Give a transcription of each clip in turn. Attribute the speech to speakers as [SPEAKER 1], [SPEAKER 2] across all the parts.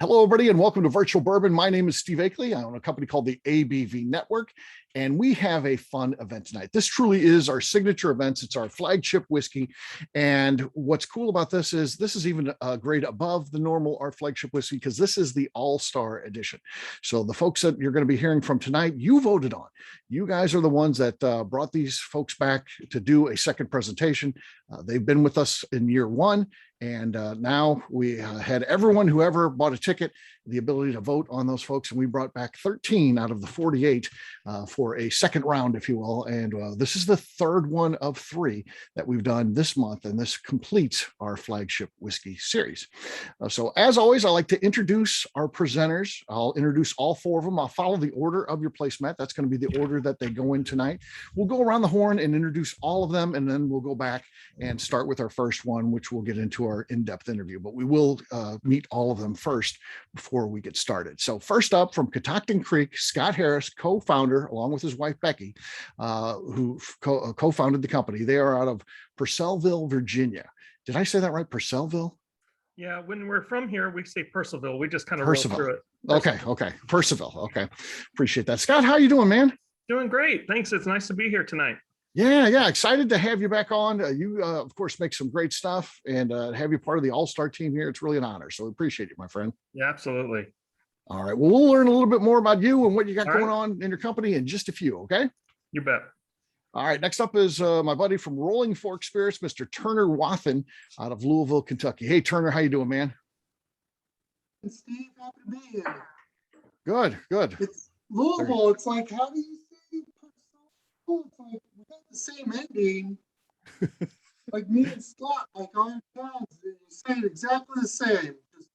[SPEAKER 1] Hello, everybody, and welcome to Virtual Bourbon. My name is Steve Akley. I own a company called the ABV Network, and we have a fun event tonight. This truly is our signature event. It's our flagship whiskey, and what's cool about this is even a grade above the normal our flagship whiskey because this is the all-star edition. So the folks that you're going to be hearing from tonight, you voted on. You guys are the ones that brought these folks back to do a second presentation. They've been with us in year one. And now we had everyone who ever bought a ticket the ability to vote on those folks. And we brought back 13 out of the 48 for a second round, if you will. And this is the third one of three that we've done this month. And this completes our flagship whiskey series. So as always, I like to introduce our presenters. I'll introduce all four of them. I'll follow the order of your placemat. That's going to be the order that they go in tonight. We'll go around the horn and introduce all of them. And then we'll go back and start with our first one, which we'll get into our in-depth interview, but we will meet all of them first before we get started. So first up from Cactoctin Creek, Scott Harris, co-founder, along with his wife, Becky, who co-founded the company. They are out of Purcellville, Virginia. Did I say that right? Purcellville?
[SPEAKER 2] Yeah, when we're from here, we say Purcellville. We just kind of roll through it.
[SPEAKER 1] Okay. Purcellville. Okay. Appreciate that. Scott, how you doing, man?
[SPEAKER 2] Doing great. Thanks. It's nice to be here tonight.
[SPEAKER 1] Yeah. Excited to have you back on. You, of course, make some great stuff and have you part of the all-star team here. It's really an honor. So we appreciate it, my friend.
[SPEAKER 2] Yeah, absolutely.
[SPEAKER 1] All right. Well, we'll learn a little bit more about you and what you got going on in your company in just a few. Okay.
[SPEAKER 2] You bet.
[SPEAKER 1] All right. Next up is my buddy from Rolling Fork Spirits, Mr. Turner Waffen out of Louisville, Kentucky. Hey, Turner, how you doing, man?
[SPEAKER 3] Steve, happy to be here.
[SPEAKER 1] Good.
[SPEAKER 3] It's Louisville. It's like, how do you say Purcellville? It's like we got the same ending. Like me and Scott, like our towns, you say it exactly the same. Just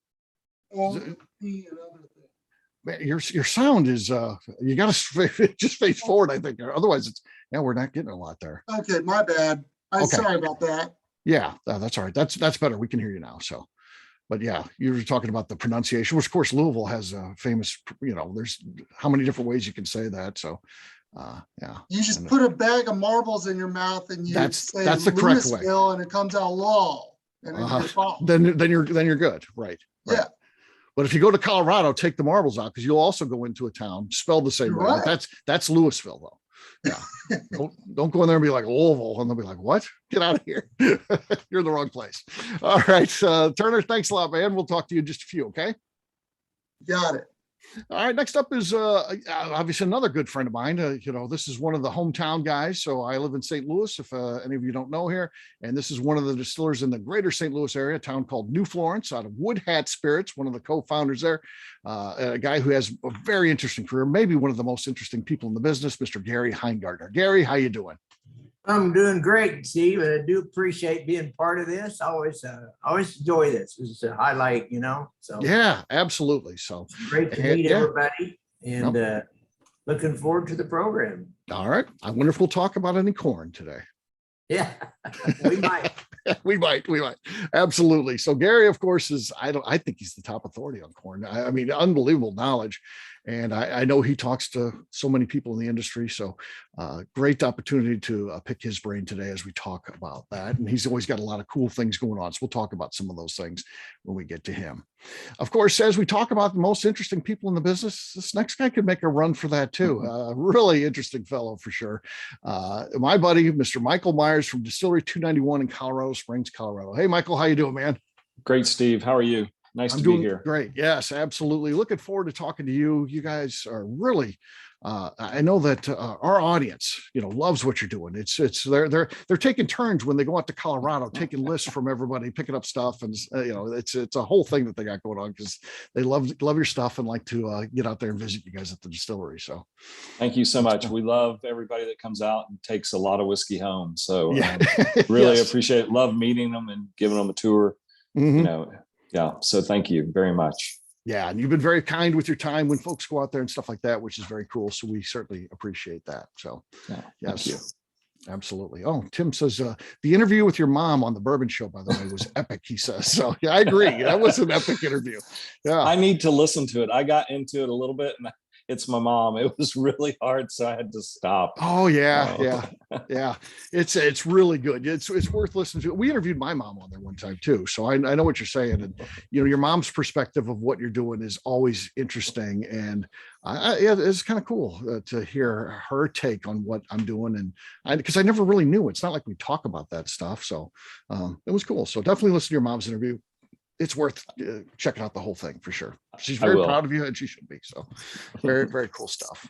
[SPEAKER 3] LP and other things.
[SPEAKER 1] Man, your sound is you got to just face forward, I think. Otherwise, it's we're not getting a lot there.
[SPEAKER 3] Okay, my bad. I'm
[SPEAKER 1] Okay.
[SPEAKER 3] sorry about that.
[SPEAKER 1] Yeah, that's all right. That's better. We can hear you now. So, but yeah, you were talking about the pronunciation, which of course Louisville has a famous. There's how many different ways you can say that. So, yeah.
[SPEAKER 3] You just put a bag of marbles in your mouth and you say
[SPEAKER 1] that's the correct way,
[SPEAKER 3] and it comes out law. And
[SPEAKER 1] then you're good, right?
[SPEAKER 3] Yeah.
[SPEAKER 1] But if you go to Colorado, take the marbles out because you'll also go into a town spelled the same way.
[SPEAKER 3] Right.
[SPEAKER 1] But that's Louisville, though. Yeah. don't go in there and be like Louisville, and they'll be like, "What? Get out of here! You're in the wrong place." All right, Turner. Thanks a lot, man. We'll talk to you in just a few. Okay.
[SPEAKER 3] Got it.
[SPEAKER 1] All right, next up is obviously another good friend of mine. This is one of the hometown guys. So I live in St. Louis, if any of you don't know here. And this is one of the distillers in the greater St. Louis area, a town called New Florence out of Wood Hat Spirits, one of the co-founders there. A guy who has a very interesting career, maybe one of the most interesting people in the business, Mr. Gary Heingartner. Gary, how you doing?
[SPEAKER 4] I'm doing great, Steve, and I do appreciate being part of this. I always enjoy this. It's a highlight, So
[SPEAKER 1] yeah, absolutely. So
[SPEAKER 4] great to meet everybody, and looking forward to the program.
[SPEAKER 1] All right. I wonder if we'll talk about any corn today.
[SPEAKER 4] Yeah, we might.
[SPEAKER 1] we might. Absolutely. So Gary, of course, I think he's the top authority on corn. I mean, unbelievable knowledge. And I know he talks to so many people in the industry. So great opportunity to pick his brain today as we talk about that. And he's always got a lot of cool things going on. So we'll talk about some of those things when we get to him. Of course, as we talk about the most interesting people in the business, this next guy could make a run for that too. Really interesting fellow for sure. My buddy, Mr. Michael Myers from Distillery 291 in Colorado Springs, Colorado. Hey, Michael, how you doing, man?
[SPEAKER 5] Great, Steve. How are you? Nice to be here.
[SPEAKER 1] Great. Yes, absolutely. Looking forward to talking to you. You guys are really, I know that our audience, loves what you're doing. They're taking turns when they go out to Colorado, taking lists from everybody, picking up stuff. And, it's a whole thing that they got going on because they love your stuff and like to get out there and visit you guys at the distillery. So
[SPEAKER 5] thank you so much. We love everybody that comes out and takes a lot of whiskey home. So
[SPEAKER 1] yeah.
[SPEAKER 5] Really appreciate it. Love meeting them and giving them a tour, Yeah. So thank you very much.
[SPEAKER 1] Yeah. And you've been very kind with your time when folks go out there and stuff like that, which is very cool. So we certainly appreciate that. So yes,
[SPEAKER 5] thank you.
[SPEAKER 1] Absolutely. Oh, Tim says the interview with your mom on the Bourbon Show, by the way, was epic, he says. So yeah, I agree. That was an epic interview. Yeah.
[SPEAKER 5] I need to listen to it. I got into it a little bit it's my mom. It was really hard, so I had to stop.
[SPEAKER 1] Oh yeah,
[SPEAKER 5] Oh.
[SPEAKER 1] yeah. It's really good. It's worth listening to. We interviewed my mom on there one time too, so I know what you're saying. And your mom's perspective of what you're doing is always interesting, and yeah, it's kind of cool to hear her take on what I'm doing, and because I never really knew. It's not like we talk about that stuff, so it was cool. So definitely listen to your mom's interview. It's worth checking out the whole thing for sure. She's very proud of you, and she should be. So very, very cool stuff.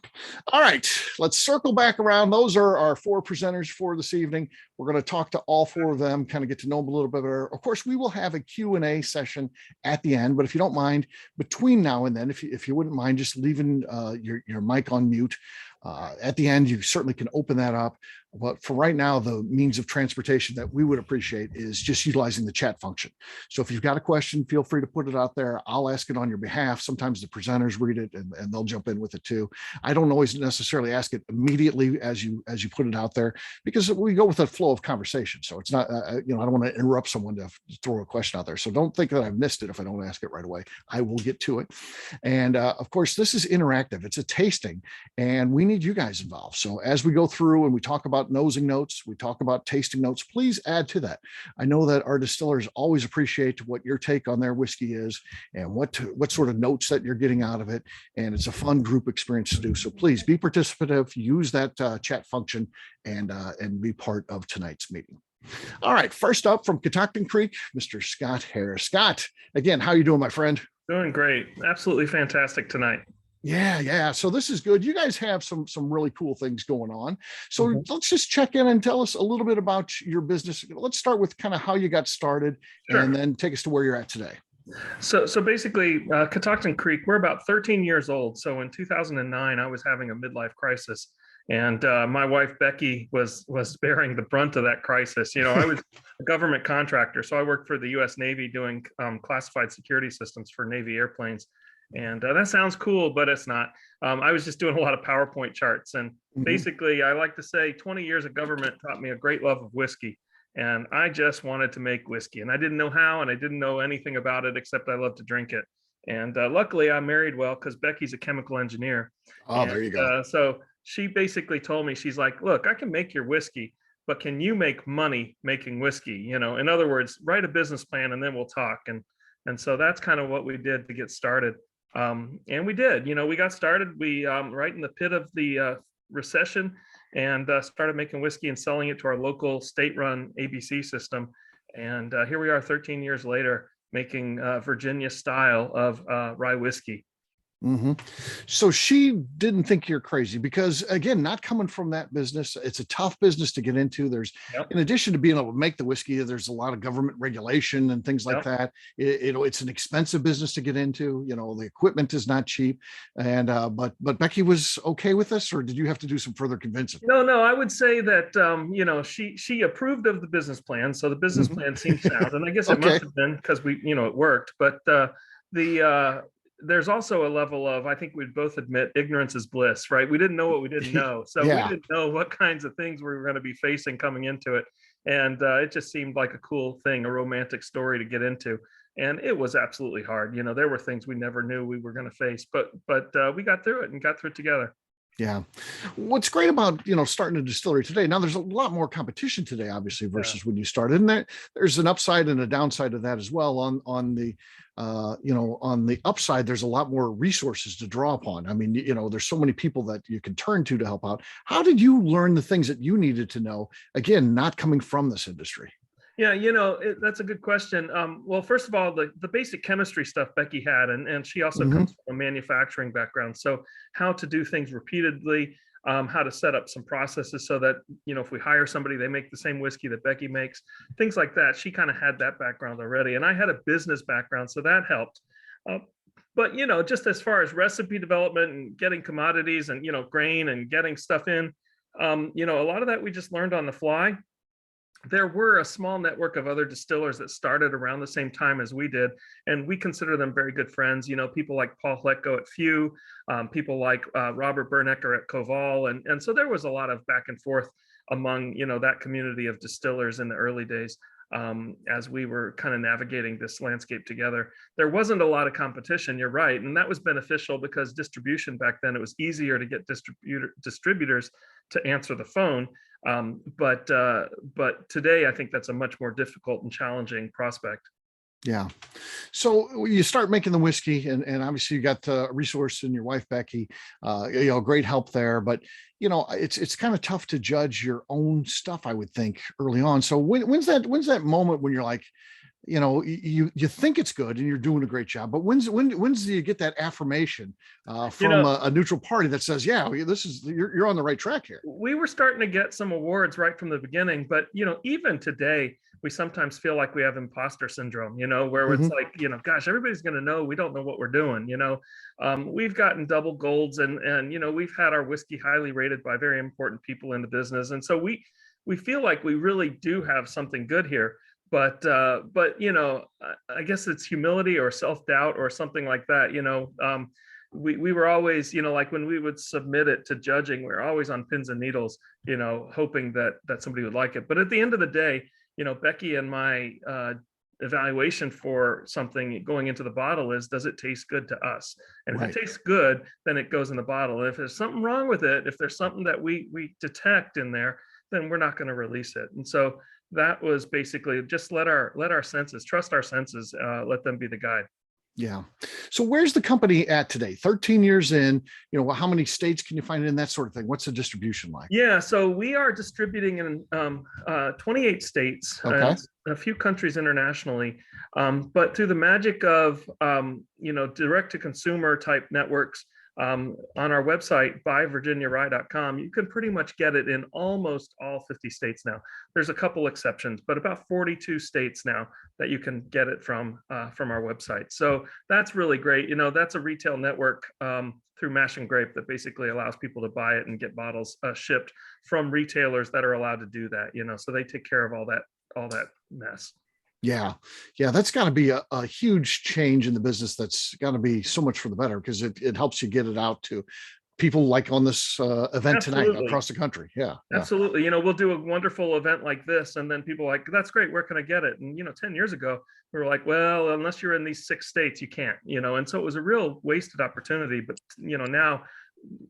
[SPEAKER 1] All right, let's circle back around. Those are our 4 presenters for this evening. We're going to talk to all 4 of them, kind of get to know them a little bit better. Of course, we will have a Q&A session at the end, but if you don't mind, between now and then, if you wouldn't mind just leaving your mic on mute, at the end, you certainly can open that up. But for right now, the means of transportation that we would appreciate is just utilizing the chat function. So if you've got a question, feel free to put it out there. I'll ask it on your behalf. Sometimes the presenters read it and they'll jump in with it too. I don't always necessarily ask it immediately as you put it out there, because we go with a flow of conversation. So it's not, I don't want to interrupt someone to throw a question out there. So don't think that I've missed it if I don't ask it right away. I will get to it. And of course, this is interactive. It's a tasting, and we need you guys involved. So as we go through and we talk about nosing notes, we talk about tasting notes, please add to that. I know that our distillers always appreciate what your take on their whiskey is and what sort of notes that you're getting out of it. And it's a fun group experience to do. So please be participative, use that chat function, and be part of tonight's meeting. All right, first up from Cactoctin Creek, Mr. Scott Harris. Scott, again, how are you doing, my friend?
[SPEAKER 2] Doing great. Absolutely fantastic tonight.
[SPEAKER 1] Yeah. So this is good. You guys have some really cool things going on. So let's just check in and tell us a little bit about your business. Let's start with kind of how you got started, and then take us to where you're at today.
[SPEAKER 2] So basically, Cactoctin Creek, we're about 13 years old. So in 2009, I was having a midlife crisis, and my wife Becky was bearing the brunt of that crisis. I was a government contractor, so I worked for the U.S. Navy doing classified security systems for Navy airplanes. And that sounds cool, but it's not. I was just doing a lot of PowerPoint charts. And basically, I like to say 20 years of government taught me a great love of whiskey. And I just wanted to make whiskey. And I didn't know how, and I didn't know anything about it, except I love to drink it. And luckily, I married well, because Becky's a chemical engineer.
[SPEAKER 1] Oh, there you go.
[SPEAKER 2] So she basically told me, she's like, look, I can make your whiskey, but can you make money making whiskey? In other words, write a business plan and then we'll talk. And so that's kind of what we did to get started. And we did, we got started, we right in the pit of the recession, and started making whiskey and selling it to our local state-run ABC system. And here we are 13 years later, making Virginia style of rye whiskey.
[SPEAKER 1] So she didn't think you're crazy, because again, not coming from that business, it's a tough business to get into. There's, in addition to being able to make the whiskey, there's a lot of government regulation and things like that. It's an expensive business to get into. The equipment is not cheap. And but Becky was okay with this, or did you have to do some further convincing?
[SPEAKER 2] No, I would say that she approved of the business plan, so the business plan seemed sound, and I guess it must have been because it worked. But there's also a level of, I think we'd both admit, ignorance is bliss, right? We didn't know what we didn't know. So we didn't know what kinds of things we were going to be facing coming into it. And it just seemed like a cool thing, a romantic story to get into. And it was absolutely hard. There were things we never knew we were going to face, but we got through it and got through it together. Yeah.
[SPEAKER 1] What's great about, starting a distillery today, now there's a lot more competition today, obviously, versus when you started. And there's an upside and a downside of that as well. On the upside, there's a lot more resources to draw upon. I mean, there's so many people that you can turn to help out. How did you learn the things that you needed to know, again, not coming from this industry?
[SPEAKER 2] Yeah, that's a good question. Well, first of all, the basic chemistry stuff Becky had, and she also comes from a manufacturing background. So how to do things repeatedly, how to set up some processes so that, if we hire somebody, they make the same whiskey that Becky makes, things like that. She kind of had that background already. And I had a business background, so that helped. But, just as far as recipe development and getting commodities and, grain and getting stuff in, a lot of that we just learned on the fly. There were a small network of other distillers that started around the same time as we did, and we consider them very good friends. People like Paul Hletko at Few, people like Robert Bernecker at Koval, and so there was a lot of back and forth among that community of distillers in the early days. as we were kind of navigating this landscape together. There wasn't a lot of competition, you're right, and that was beneficial because distribution back then, it was easier to get distributors to answer the phone. But today, I think that's a much more difficult and challenging prospect.
[SPEAKER 1] Yeah. So you start making the whiskey, and obviously you got a resource in your wife, Becky, great help there. But, it's kind of tough to judge your own stuff, I would think, early on. So when's that moment when you're like, you think it's good and you're doing a great job, but when do you get that affirmation from a neutral party that says, yeah, you're on the right track here?
[SPEAKER 2] We were starting to get some awards right from the beginning, but even today we sometimes feel like we have imposter syndrome, where it's like, gosh, everybody's going to know we don't know what we're doing. We've gotten double golds, and we've had our whiskey highly rated by very important people in the business, and so we feel like we really do have something good here. But I guess it's humility or self-doubt or something like that. We were always, like when we would submit it to judging, we were always on pins and needles, hoping that somebody would like it. But at the end of the day, Becky and my evaluation for something going into the bottle is, does it taste good to us? And if it tastes good, then it goes in the bottle. And if there's something wrong with it, if there's something that we detect in there, then we're not going to release it. And so that was basically just let our senses, trust our senses, let them be the guide.
[SPEAKER 1] Yeah. So where's the company at today? 13 years in, how many states can you find it in, that sort of thing? What's the distribution like?
[SPEAKER 2] Yeah. So we are distributing in 28 states,
[SPEAKER 1] okay.
[SPEAKER 2] A few countries internationally, but through the magic of, direct to consumer type networks, on our website, buyvirginiarye.com, you can pretty much get it in almost all 50 states now. There's a couple exceptions, but about 42 states now that you can get it from our website. So that's really great. That's a retail network through Mash and Grape that basically allows people to buy it and get bottles shipped from retailers that are allowed to do that. So they take care of all that mess.
[SPEAKER 1] Yeah. That's got to be a huge change in the business. That's got to be so much for the better, because it helps you get it out to people like on this event
[SPEAKER 2] Absolutely.
[SPEAKER 1] tonight across the country. Yeah.
[SPEAKER 2] Absolutely. We'll do a wonderful event like this, and then people are like, that's great, where can I get it? And 10 years ago we were like, well, unless you're in these 6 states, you can't. And so it was a real wasted opportunity. But now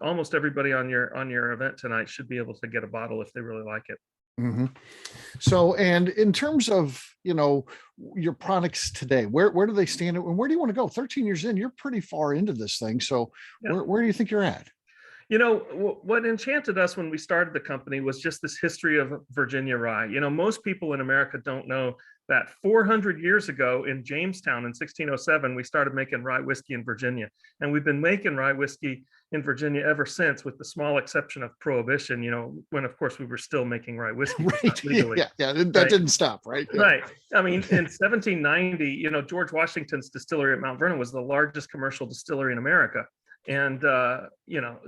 [SPEAKER 2] almost everybody on your event tonight should be able to get a bottle if they really like it.
[SPEAKER 1] Mm-hmm. So, and in terms of, your products today, where do they stand and where do you want to go? 13 years in, you're pretty far into this thing. So where do you think you're at?
[SPEAKER 2] What enchanted us when we started the company was just this history of Virginia rye. Most people in America don't know that 400 years ago in Jamestown in 1607, we started making rye whiskey in Virginia. And we've been making rye whiskey in Virginia ever since, with the small exception of Prohibition, when of course we were still making rye whiskey.
[SPEAKER 1] Right. Legally. Yeah. That didn't stop, right? Yeah.
[SPEAKER 2] Right. I mean, in 1790, George Washington's distillery at Mount Vernon was the largest commercial distillery in America. And,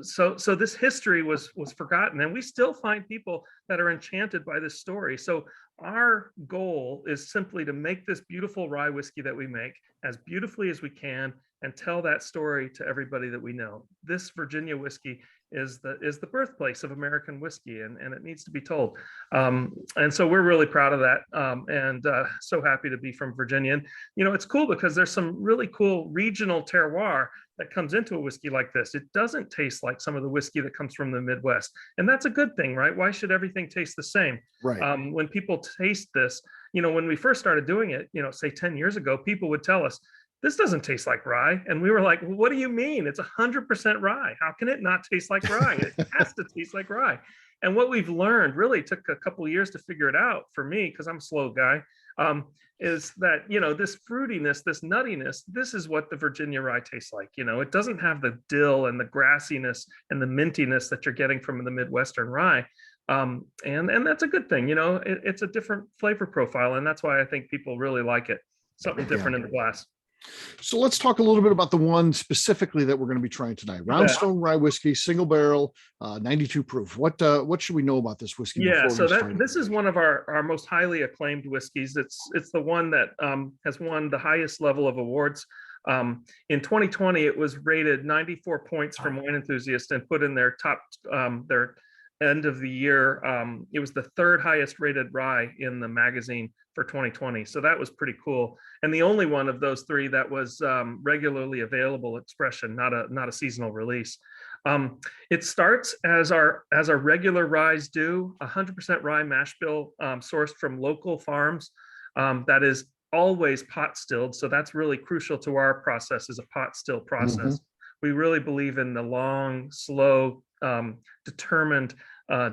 [SPEAKER 2] so this history was forgotten, and we still find people that are enchanted by this story. So our goal is simply to make this beautiful rye whiskey that we make as beautifully as we can and tell that story to everybody that we know. This Virginia whiskey is the birthplace of American whiskey, and it needs to be told. And so we're really proud of that, and so happy to be from Virginia. And, it's cool because there's some really cool regional terroir that comes into a whiskey like this. It doesn't taste like some of the whiskey that comes from the Midwest. And that's a good thing, right? Why should everything taste the same?
[SPEAKER 1] Right.
[SPEAKER 2] When people taste this, when we first started doing it, say 10 years ago, people would tell us, this doesn't taste like rye. And we were like, well, what do you mean? It's 100% rye. How can it not taste like rye? It has to taste like rye. And what we've learned, really took a couple of years to figure it out for me, because I'm a slow guy, is that, this fruitiness, this nuttiness, this is what the Virginia rye tastes like. It doesn't have the dill and the grassiness and the mintiness that you're getting from the Midwestern rye. And that's a good thing. It's a different flavor profile. And that's why I think people really like it. Something different in the glass.
[SPEAKER 1] So let's talk a little bit about the one specifically that we're going to be trying tonight. Roundstone Rye Whiskey, single barrel, 92 proof. What should we know about this whiskey?
[SPEAKER 2] Yeah, so this is one of our most highly acclaimed whiskeys. It's the one that has won the highest level of awards. In 2020, it was rated 94 points from Wine Enthusiast and put in their top end of the year, it was the third highest rated rye in the magazine for 2020. So that was pretty cool. And the only one of those three that was regularly available expression, not a seasonal release. It starts as our regular ryes do, 100% rye mash bill, sourced from local farms. That is always pot stilled. So that's really crucial to our process, is a pot still process. We really believe in the long, slow, determined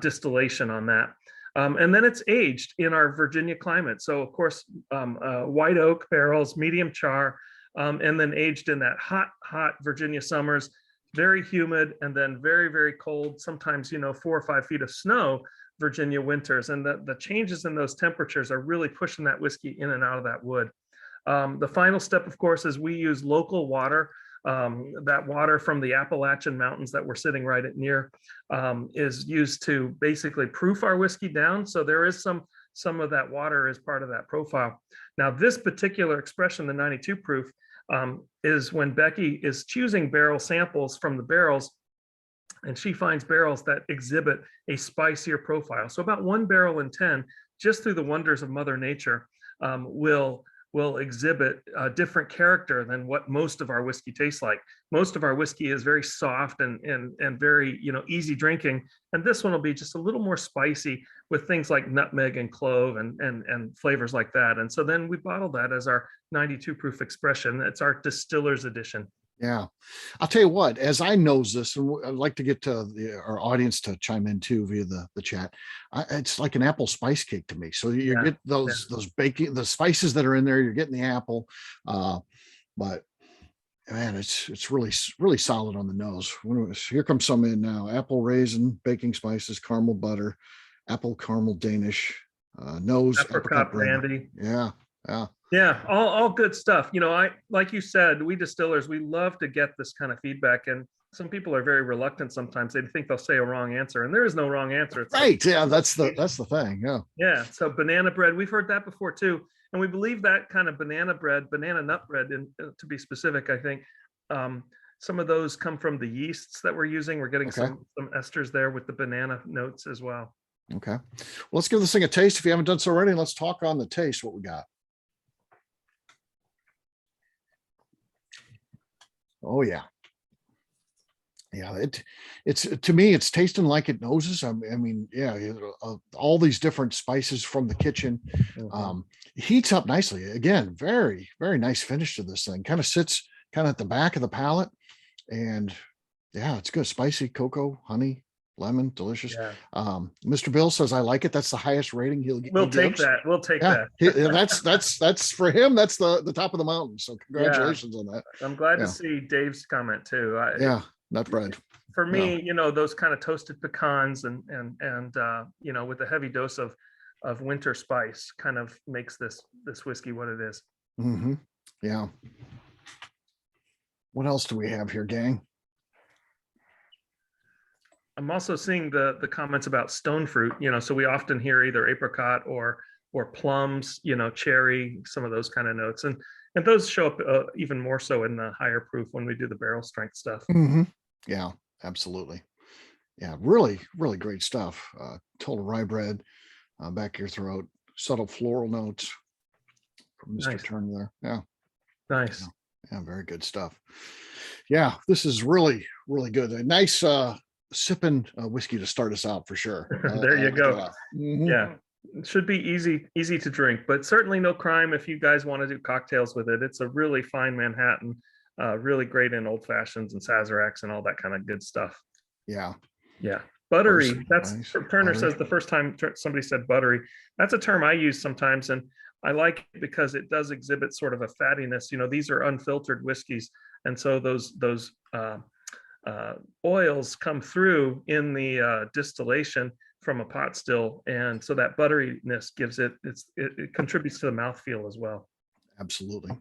[SPEAKER 2] distillation on that. And then it's aged in our Virginia climate. So of course, white oak barrels, medium char, and then aged in that hot Virginia summers, very humid, and then very, very cold, sometimes, 4 or 5 feet of snow, Virginia winters. And the changes in those temperatures are really pushing that whiskey in and out of that wood. The final step, of course, is we use local water. That water from the Appalachian Mountains that we're sitting right near is used to basically proof our whiskey down. So there is some of that water as part of that profile. Now, this particular expression, the 92 proof, is when Becky is choosing barrel samples from the barrels, and she finds barrels that exhibit a spicier profile. So about 1 barrel in 10, just through the wonders of Mother Nature, will exhibit a different character than what most of our whiskey tastes like. Most of our whiskey is very soft and very, easy drinking. And this one will be just a little more spicy with things like nutmeg and clove and flavors like that. And so then we bottle that as our 92 proof expression. It's our distiller's edition.
[SPEAKER 1] Yeah. I'll tell you what, as I nose this, and I'd like to get to our audience to chime in too via the chat. It's like an apple spice cake to me. So you get those baking, the spices that are in there, you're getting the apple. But man, it's really, really solid on the nose. Here comes some in now: apple, raisin, baking spices, caramel butter, apple caramel Danish, nose,
[SPEAKER 2] apricot brandy.
[SPEAKER 1] Yeah.
[SPEAKER 2] Yeah, all good stuff. Like you said, we distillers, we love to get this kind of feedback, and some people are very reluctant sometimes. They think they'll say a wrong answer, and there is no wrong answer. It's
[SPEAKER 1] right. Yeah, that's the thing. Yeah.
[SPEAKER 2] Yeah. So banana bread, we've heard that before too. And we believe that kind of banana nut bread, and to be specific, I think some of those come from the yeasts that we're using. We're getting some esters there with the banana notes as well.
[SPEAKER 1] Okay. Well, let's give this thing a taste. If you haven't done so already, let's talk on the taste, what we got. Oh yeah. Yeah, it's to me, it's tasting like it noses. I mean, yeah, all these different spices from the kitchen. Heats up nicely. Again, very, very nice finish to this thing. Kind of sits kind of at the back of the palate. And yeah, it's good. Spicy, cocoa, honey, lemon, delicious.
[SPEAKER 2] Yeah.
[SPEAKER 1] Mr. Bill says, I like it. That's the highest rating
[SPEAKER 2] We'll take that. We'll take that.
[SPEAKER 1] That's for him. That's the top of the mountain. So congratulations on that.
[SPEAKER 2] I'm glad to see Dave's comment too.
[SPEAKER 1] Nut bread.
[SPEAKER 2] For me, those kind of toasted pecans and with a heavy dose of winter spice kind of makes this whiskey what it is.
[SPEAKER 1] Mm-hmm. Yeah. What else do we have here, gang?
[SPEAKER 2] I'm also seeing the comments about stone fruit, so we often hear either apricot or plums, cherry, some of those kind of notes. And those show up even more so in the higher proof when we do the barrel strength stuff.
[SPEAKER 1] Mm-hmm. Yeah, absolutely. Yeah, really, really great stuff. Total rye bread, back your throat, subtle floral notes from Mr. Turner there. Yeah.
[SPEAKER 2] Nice.
[SPEAKER 1] Yeah, very good stuff. Yeah, this is really, really good. A nice sipping whiskey to start us out for sure.
[SPEAKER 2] There you go.
[SPEAKER 1] Mm-hmm.
[SPEAKER 2] Yeah, it should be easy to drink, but certainly no crime if you guys want to do cocktails with it. It's a really fine Manhattan, really great in old fashions and Sazeracs and all that kind of good stuff.
[SPEAKER 1] Yeah.
[SPEAKER 2] Buttery. That's
[SPEAKER 1] nice.
[SPEAKER 2] Turner
[SPEAKER 1] Buttery.
[SPEAKER 2] says the first time somebody said buttery. That's a term I use sometimes, and I like it because it does exhibit sort of a fattiness. These are unfiltered whiskeys, and so those oils come through in the distillation from a pot still, and so that butteriness gives it contributes to the mouthfeel as well.
[SPEAKER 1] Absolutely.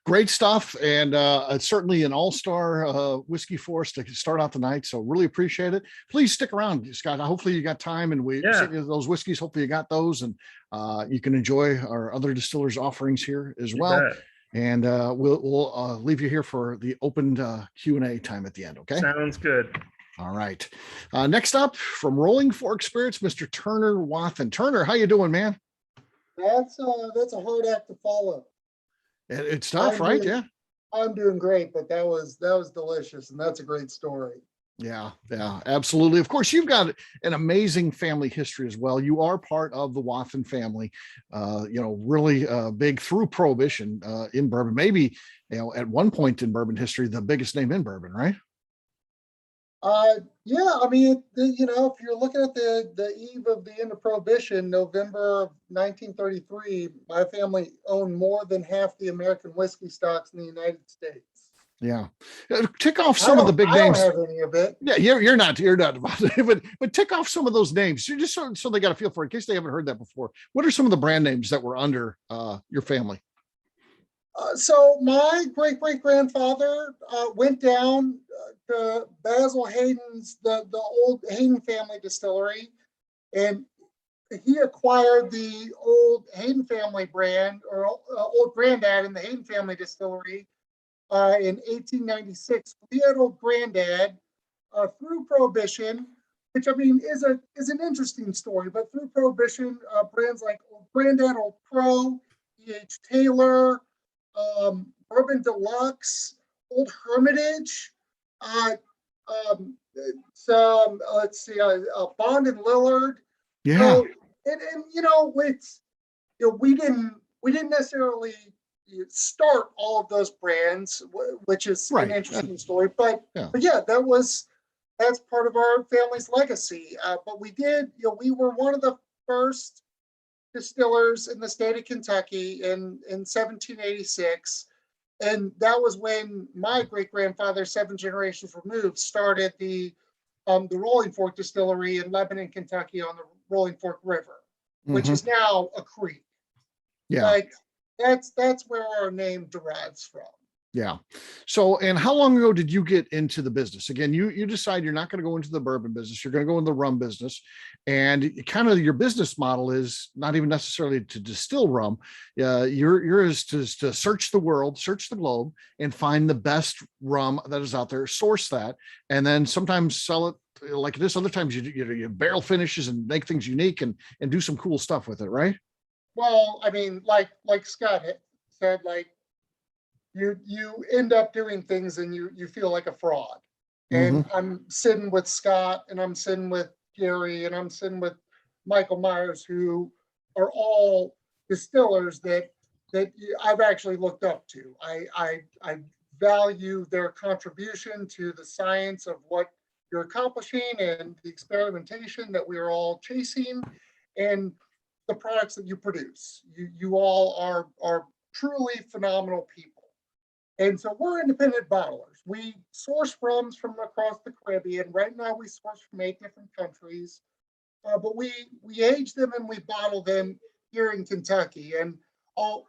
[SPEAKER 1] Great stuff. And it's certainly an all-star whiskey for us to start out the night. So really appreciate it. Please stick around, Scott. Hopefully you got time, and we sent you those whiskeys. Hopefully you got those, and you can enjoy our other distillers offerings here as well. And we'll leave you here for the open Q&A time at the end. Okay.
[SPEAKER 2] Sounds good.
[SPEAKER 1] All right. Next up from Rolling Fork Spirits, Mr. Turner Waffen. Turner, how you doing, man?
[SPEAKER 3] That's a hard act to follow.
[SPEAKER 1] It's tough,
[SPEAKER 3] I'm
[SPEAKER 1] right?
[SPEAKER 3] doing-
[SPEAKER 1] Yeah.
[SPEAKER 3] I'm doing great, but that was delicious, and that's a great story.
[SPEAKER 1] Yeah, absolutely. Of course, you've got an amazing family history as well. You are part of the Waffen family, really big through Prohibition in bourbon. Maybe, at one point in bourbon history, the biggest name in bourbon, right?
[SPEAKER 3] Yeah, I mean, if you're looking at the eve of the end of Prohibition, November of 1933, my family owned more than half the American whiskey stocks in the United States.
[SPEAKER 1] Yeah. Tick off some of the big
[SPEAKER 3] I don't
[SPEAKER 1] names.
[SPEAKER 3] have any of it.
[SPEAKER 1] Yeah, you're not about it, but tick off some of those names. You just so they got a feel for it, in case they haven't heard that before. What are some of the brand names that were under your family?
[SPEAKER 3] So my great-great-grandfather went down to Basil Hayden's, the old Hayden family distillery, and he acquired the old Hayden family brand, or old granddad in the Hayden family distillery in 1896. He had old granddad through Prohibition, which I mean is an interesting story. But through Prohibition, brands like old granddad, Old Crow, E.H. Taylor, Bourbon Deluxe, Old Hermitage, let's see, Bond and Lillard.
[SPEAKER 1] Yeah.
[SPEAKER 3] So, and it's we didn't necessarily start all of those brands, which is
[SPEAKER 1] Right.
[SPEAKER 3] an interesting story. But
[SPEAKER 1] Yeah.
[SPEAKER 3] yeah, that's part of our family's legacy. But we did, we were one of the first distillers in the state of Kentucky in 1786. And that was when my great grandfather, 7 generations removed, started the Rolling Fork Distillery in Lebanon, Kentucky, on the Rolling Fork River, which
[SPEAKER 1] Mhm.
[SPEAKER 3] is now a creek.
[SPEAKER 1] Yeah.
[SPEAKER 3] Like that's where our name derives from.
[SPEAKER 1] Yeah. So, and how long ago did you get into the business? Again, you decide you're not going to go into the bourbon business. You're going to go in the rum business, and kind of your business model is not even necessarily to distill rum. Yours is to search the world, search the globe, and find the best rum that is out there, source that, and then sometimes sell it like this. Other times you barrel finishes and make things unique and do some cool stuff with it, right?
[SPEAKER 3] Well, I mean, like Scott said, like you end up doing things and you feel like a fraud. And I'm sitting with Scott, and I'm sitting with Gary, and I'm sitting with Michael Myers, who are all distillers that I've actually looked up to. I value their contribution to the science of what you're accomplishing and the experimentation that we are all chasing, and the products that you produce. You all are truly phenomenal people. And so we're independent bottlers. We source rums from across the Caribbean. Right now we source from 8 different countries, but we age them and we bottle them here in Kentucky. And I'll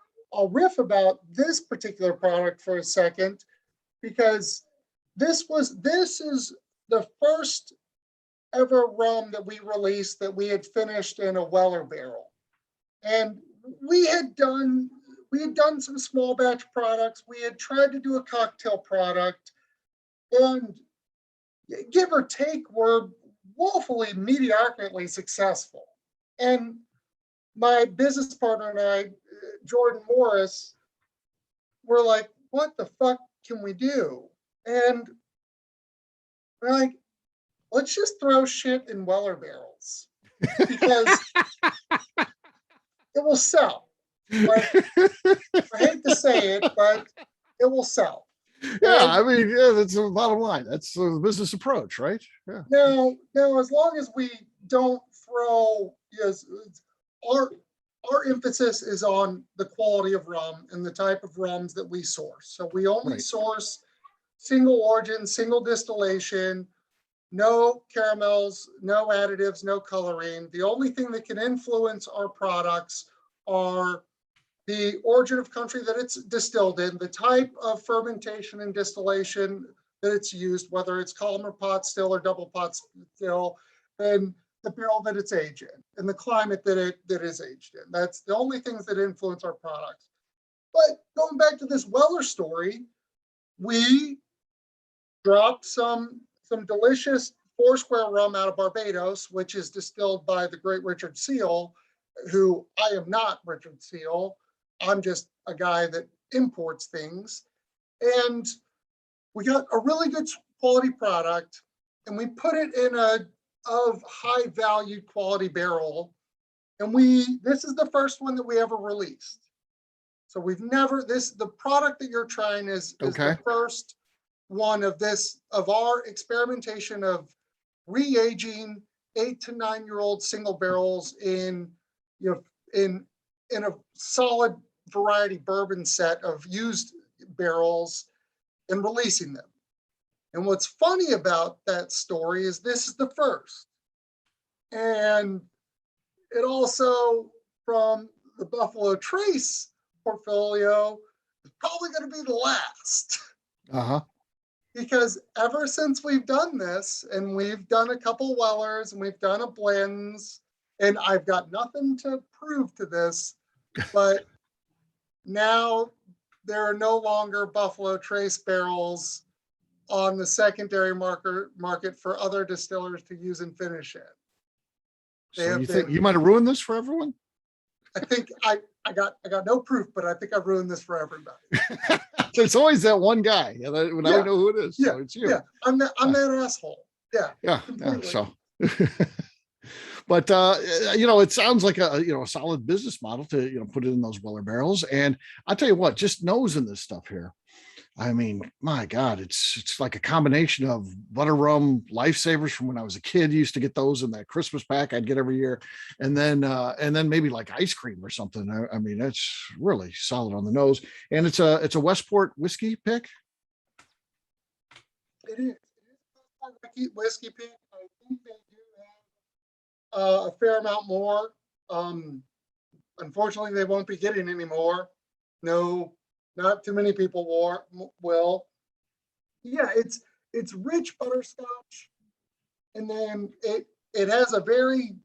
[SPEAKER 3] riff about this particular product for a second, because this is the first ever rum that we released that we had finished in a Weller barrel. And we had done some small batch products. We had tried to do a cocktail product, and give or take, were woefully mediocrely successful. And my business partner and I, Jordan Morris, were like, what the fuck can we do? And we're like, let's just throw shit in Weller barrels, because it will sell. Like, I hate to say it, but it will sell.
[SPEAKER 1] Yeah, I mean, yeah, that's the bottom line. That's the business approach, right? Yeah.
[SPEAKER 3] Now, as long as we don't throw, yes, our emphasis is on the quality of rum and the type of rums that we source. So we only source single origin, single distillation, no caramels, no additives, no coloring. The only thing that can influence our products are the origin of country that it's distilled in, the type of fermentation and distillation that it's used, whether it's column or pot still or double pot still, and the barrel that it's aged in, and the climate that it is aged in. That's the only things that influence our products. But going back to this Weller story, we dropped some delicious Foursquare rum out of Barbados, which is distilled by the great Richard Seal, who I am not Richard Seal. I'm just a guy that imports things. And we got a really good quality product, and we put it in a of high value quality barrel. And this is the first one that we ever released. So we've never, the product that you're trying is the first one of our experimentation of re-aging 8 to 9 year old single barrels in a solid variety bourbon set of used barrels and releasing them. And what's funny about that story is this is the first. And it also, from the Buffalo Trace portfolio, is probably going to be the last. Because ever since we've done this, and we've done a couple Wellers, and we've done a blends, and I've got nothing to prove to this, but now there are no longer Buffalo Trace barrels on the secondary market for other distillers to use and finish in.
[SPEAKER 1] So you think you might have ruined this for everyone?
[SPEAKER 3] I think I got no proof, but I think I've ruined this for everybody.
[SPEAKER 1] There's always that one guy. Now we know who it is.
[SPEAKER 3] Yeah,
[SPEAKER 1] so it's you.
[SPEAKER 3] Yeah, I'm that asshole.
[SPEAKER 1] Yeah. So, but it sounds like a solid business model to put it in those Weller barrels. And I'll tell you what, just nosing this stuff here, I mean, my God, it's like a combination of butter rum lifesavers from when I was a kid. Used to get those in that Christmas pack I'd get every year, and then maybe like ice cream or something. I mean, it's really solid on the nose, and it's a Westport whiskey pick.
[SPEAKER 3] It is a whiskey pick. I think they do have a fair amount more. Unfortunately, they won't be getting any more. No. Not too many people will. Yeah, it's rich butterscotch, and then it has a very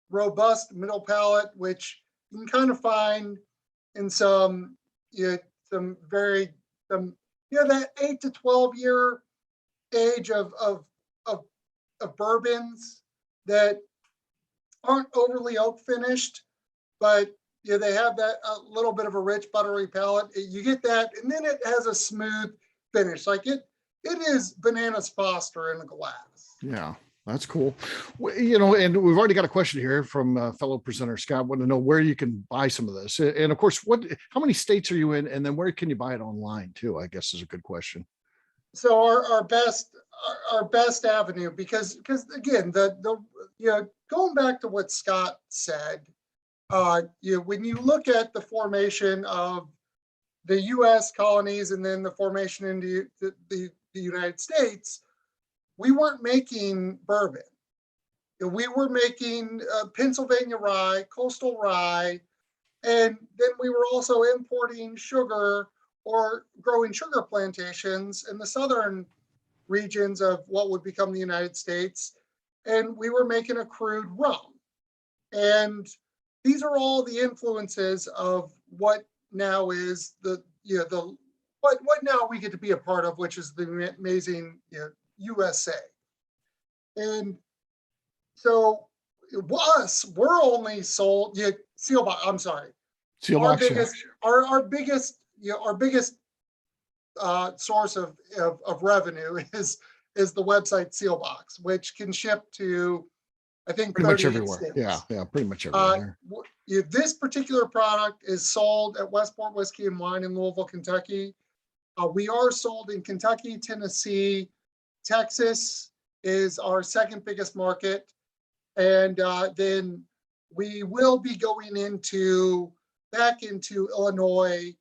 [SPEAKER 3] robust middle palate, which you can kind of find in that 8 to 12 year age of bourbons that aren't overly oak finished, but they have that a little bit of a rich buttery palate. You get that, and then it has a smooth finish. Like it is Bananas Foster in a glass.
[SPEAKER 1] Yeah, that's cool. And we've already got a question here from fellow presenter Scott. Want to know where you can buy some of this, and of course, how many states are you in, and then where can you buy it online too? I guess is a good question.
[SPEAKER 3] So our best avenue, because again, going back to what Scott said. When you look at the formation of the U.S. colonies and then the formation into the United States, we weren't making bourbon. We were making Pennsylvania rye, coastal rye, and then we were also importing sugar or growing sugar plantations in the southern regions of what would become the United States, and we were making a crude rum. And these are all the influences of what now is what now we get to be a part of, which is the amazing USA. And so we're only sold Sealbox. I'm sorry,
[SPEAKER 1] Sealbox.
[SPEAKER 3] Our biggest source of revenue is the website Sealbox, which can ship to, I think,
[SPEAKER 1] pretty much everywhere.
[SPEAKER 3] States.
[SPEAKER 1] Yeah, pretty much everywhere.
[SPEAKER 3] This particular product is sold at Westport Whiskey and Wine in Louisville, Kentucky. We are sold in Kentucky, Tennessee, Texas is our second biggest market, and then we will be going back into Illinois,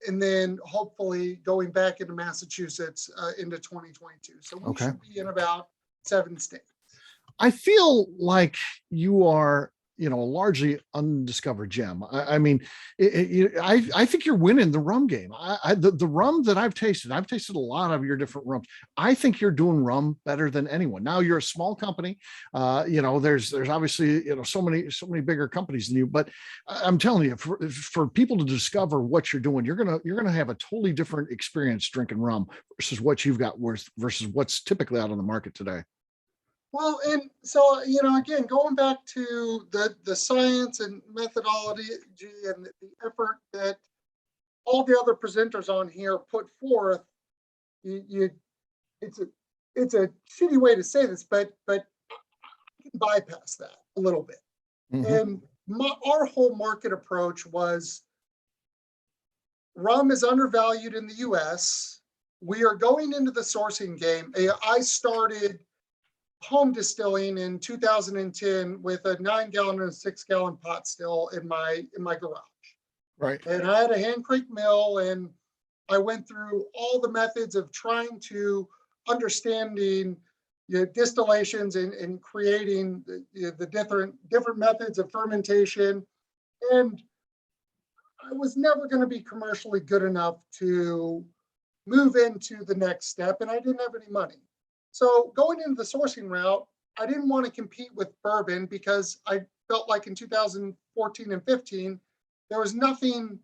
[SPEAKER 3] and then hopefully going back into Massachusetts into 2022. So we should be in about 7 states.
[SPEAKER 1] I feel like you are, a largely undiscovered gem. I mean, I think you're winning the rum game. The rum that I've tasted a lot of your different rums. I think you're doing rum better than anyone. Now you're a small company. There's obviously, so many bigger companies than you, but I'm telling you, for people to discover what you're doing, you're going to have a totally different experience drinking rum versus what you've got versus what's typically out on the market today.
[SPEAKER 3] Well, and so, again, going back to the science and methodology and the effort that all the other presenters on here put forth, you it's a shitty way to say this, but you can bypass that a little bit. And our whole market approach was rum is undervalued in the US. We are going into the sourcing game. I started home distilling in 2010 with a 9-gallon and a 6-gallon pot still in my garage.
[SPEAKER 1] Right.
[SPEAKER 3] And I had a hand crank mill, and I went through all the methods of trying to understanding distillations and creating the different methods of fermentation. And I was never going to be commercially good enough to move into the next step, and I didn't have any money. So going into the sourcing route, I didn't want to compete with bourbon because I felt like in 2014 and 15, there was nothing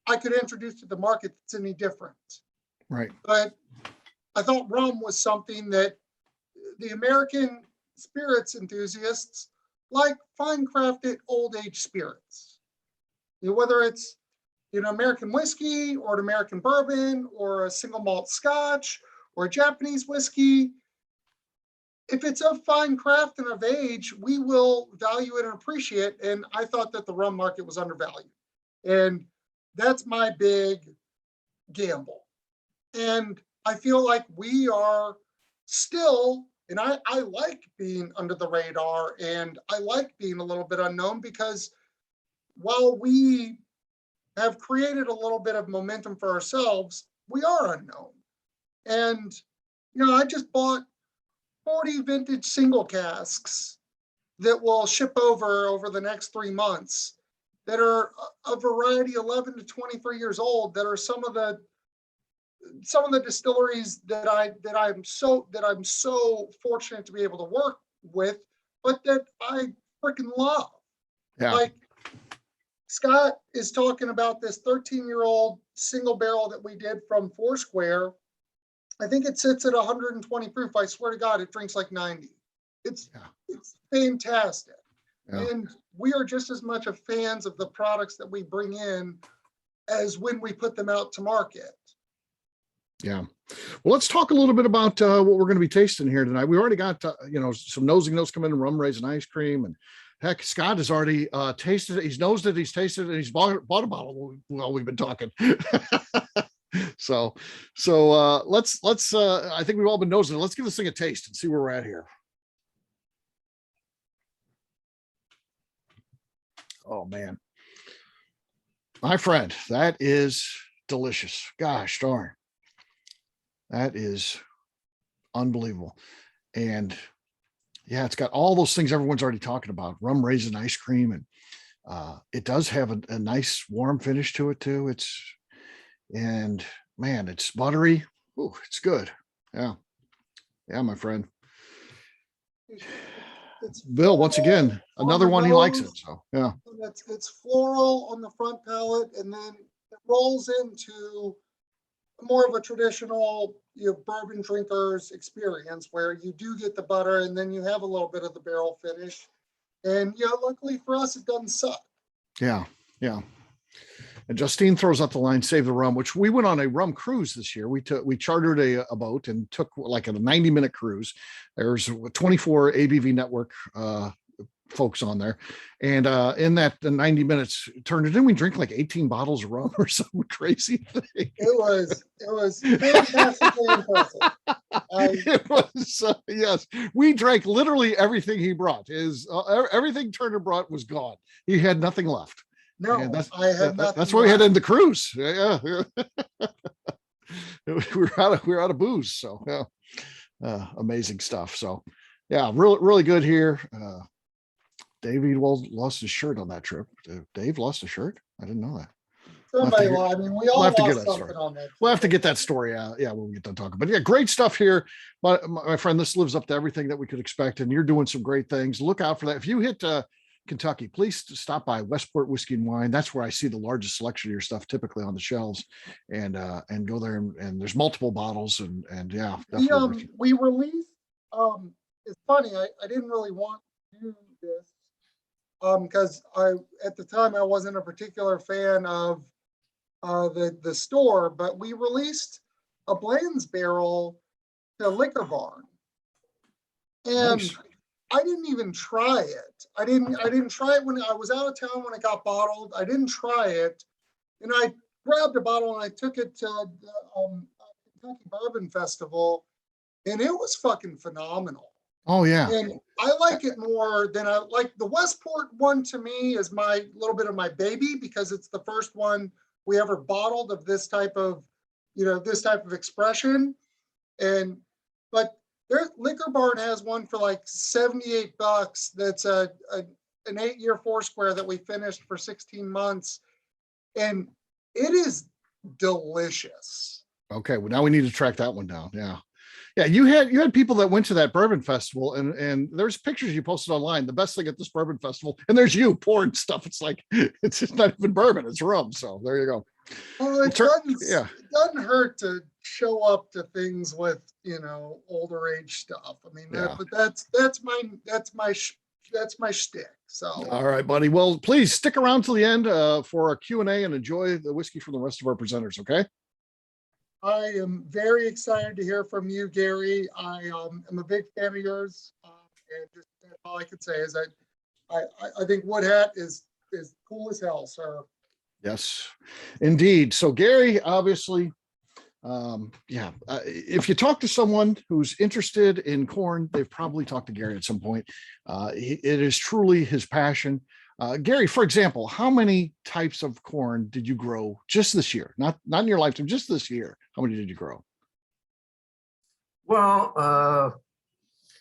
[SPEAKER 3] I could introduce to the market that's any different.
[SPEAKER 1] Right.
[SPEAKER 3] But I thought rum was something that the American spirits enthusiasts like fine crafted old age spirits. Whether it's American whiskey or an American bourbon or a single malt Scotch or a Japanese whiskey, if it's of fine craft and of age, we will value it and appreciate. And I thought that the rum market was undervalued. And that's my big gamble. And I feel like we are still, and I like being under the radar, and I like being a little bit unknown, because while we have created a little bit of momentum for ourselves, we are unknown. And, I just bought 40 vintage single casks that will ship over the next 3 months that are a variety 11 to 23 years old, that are some of the distilleries that I'm so fortunate to be able to work with, but that I freaking love.
[SPEAKER 1] Yeah.
[SPEAKER 3] Like Scott is talking about this 13-year-old single barrel that we did from Foursquare. I think it sits at 120 proof. I swear to God, it drinks like 90. It's fantastic.
[SPEAKER 1] Yeah.
[SPEAKER 3] And we are just as much of fans of the products that we bring in as when we put them out to market.
[SPEAKER 1] Yeah. Well, let's talk a little bit about what we're going to be tasting here tonight. We already got, some nosing notes come in, rum raisin ice cream, and heck, Scott has already tasted it. He's nosed it, he's tasted it, and he's bought a bottle while we've been talking. So let's I think we've all been nosing it. Let's give this thing a taste and see where we're at here. Oh man, my friend, that is delicious. Gosh darn. That is unbelievable. And yeah, it's got all those things everyone's already talking about: rum raisin ice cream. And it does have a nice warm finish to it too. And man, it's buttery. Ooh, it's good. Yeah. Yeah, my friend.
[SPEAKER 3] It's
[SPEAKER 1] Bill, once again, another one, he likes it. So yeah.
[SPEAKER 3] It's floral on the front palate, and then it rolls into more of a traditional bourbon drinker's experience, where you do get the butter and then you have a little bit of the barrel finish. And luckily for us, it doesn't suck.
[SPEAKER 1] Yeah. And Justine throws up the line, "Save the rum," which we went on a rum cruise this year. We chartered a boat and took like a 90-minute cruise. There's 24 ABV Network folks on there. And in that the 90 minutes turned, didn't we drink like 18 bottles of rum or some crazy thing?
[SPEAKER 3] It was fantastically impressive.
[SPEAKER 1] It was, yes, we drank literally everything he brought. Everything Turner brought was gone. He had nothing left.
[SPEAKER 3] No, I had nothing.
[SPEAKER 1] That's why we had to end the cruise. Yeah. we were out of booze. So yeah, amazing stuff. So yeah, really good here. Davey lost his shirt on that trip. Dave lost a shirt. I didn't know that.
[SPEAKER 3] Somebody, we all lost something on that.
[SPEAKER 1] We'll have to get that story out. Yeah, when we get done talking. But yeah, great stuff here. My friend, this lives up to everything that we could expect, and you're doing some great things. Look out for that. If you hit Kentucky, please stop by Westport Whiskey and Wine. That's where I see the largest selection of your stuff typically on the shelves, and go there, and there's multiple bottles, and yeah,
[SPEAKER 3] we released it's funny. I didn't really want to do this because at the time I wasn't a particular fan of the store, but we released a Bland's barrel to Liquor Barn, and
[SPEAKER 1] Nice.
[SPEAKER 3] I didn't even try it. I didn't try it when I was out of town when it got bottled. I didn't try it, and I grabbed a bottle and I took it to the Kentucky Bourbon Festival, and it was fucking phenomenal.
[SPEAKER 1] Oh yeah.
[SPEAKER 3] And I like it more than I like the Westport one. To me, is my little bit of my baby because it's the first one we ever bottled of this type of, this type of expression. And but their Liquor Barn has one for like $78. That's an 8-year Foursquare that we finished for 16 months, and it is delicious.
[SPEAKER 1] Okay, well now we need to track that one down. Yeah. Yeah, you had people that went to that bourbon festival, and there's pictures you posted online. The best thing at this bourbon festival, and there's you pouring stuff. It's like it's just not even bourbon, it's rum. So there you go.
[SPEAKER 3] Well, it doesn't hurt to show up to things with older age stuff. I mean, but that's my shtick. So
[SPEAKER 1] all right, buddy. Well, please stick around till the end for a Q&A and enjoy the whiskey from the rest of our presenters. Okay.
[SPEAKER 3] I am very excited to hear from you, Gary. I am a big fan of yours, and just that's all I can say is I think Wood Hat is cool as hell, sir.
[SPEAKER 1] Yes, indeed. So Gary, obviously, if you talk to someone who's interested in corn, they've probably talked to Gary at some point. It is truly his passion. Gary, for example, how many types of corn did you grow just this year? Not in your lifetime, just this year. How many did you grow?
[SPEAKER 4] Well,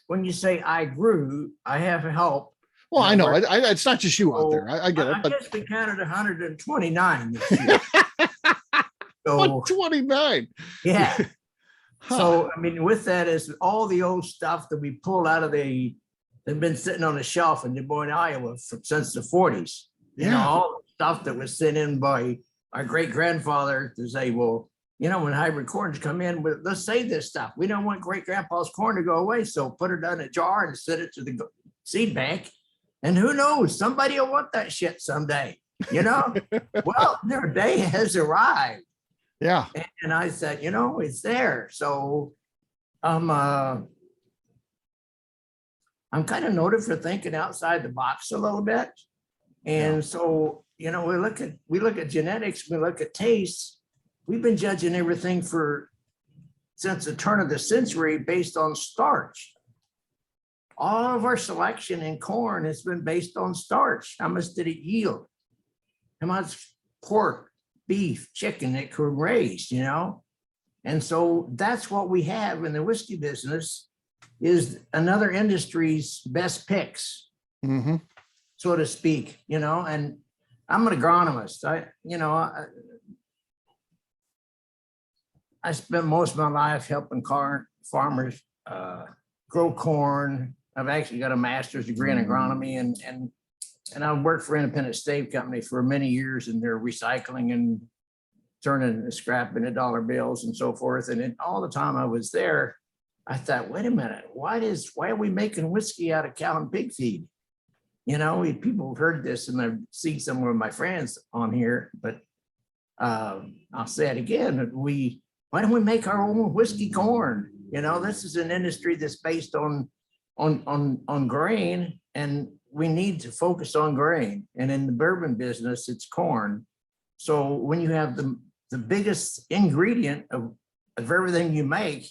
[SPEAKER 4] when you say I grew, I have help.
[SPEAKER 1] Well, I know it's not just you out there. I get it.
[SPEAKER 4] I guess we counted 129 this year. So
[SPEAKER 1] 129.
[SPEAKER 4] Yeah.
[SPEAKER 1] Huh.
[SPEAKER 4] So I mean, with that is all the old stuff that we pulled out of they've been sitting on the shelf in Des Moines, Iowa since the 40s.
[SPEAKER 1] Yeah.
[SPEAKER 4] All the stuff that was sent in by our great grandfather to say, well, when hybrid corns come in, let's save this stuff. We don't want great grandpa's corn to go away. So put it in a jar and send it to the seed bank. And who knows, somebody will want that shit someday, Well, their day has arrived.
[SPEAKER 1] Yeah.
[SPEAKER 4] And I said, it's there. So I'm kind of noted for thinking outside the box a little bit. And so, we look at genetics, we look at taste. We've been judging everything since the turn of the century based on starch. All of our selection in corn has been based on starch. How much did it yield? How much pork, beef, chicken it could raise, And so that's what we have in the whiskey business is another industry's best picks, so to speak, and I'm an agronomist. I spent most of my life helping farmers grow corn. I've actually got a master's degree in agronomy, and I worked for Independent Stave Company for many years, and they're recycling and turning scrap into dollar bills and so forth. And all the time I was there, I thought, wait a minute, why are we making whiskey out of cow and pig feed? People have heard this, and I've seen some of my friends on here, but I'll say it again. Why don't we make our own whiskey corn? This is an industry that's based on grain, and we need to focus on grain. And in the bourbon business, it's corn. So when you have the biggest ingredient of everything you make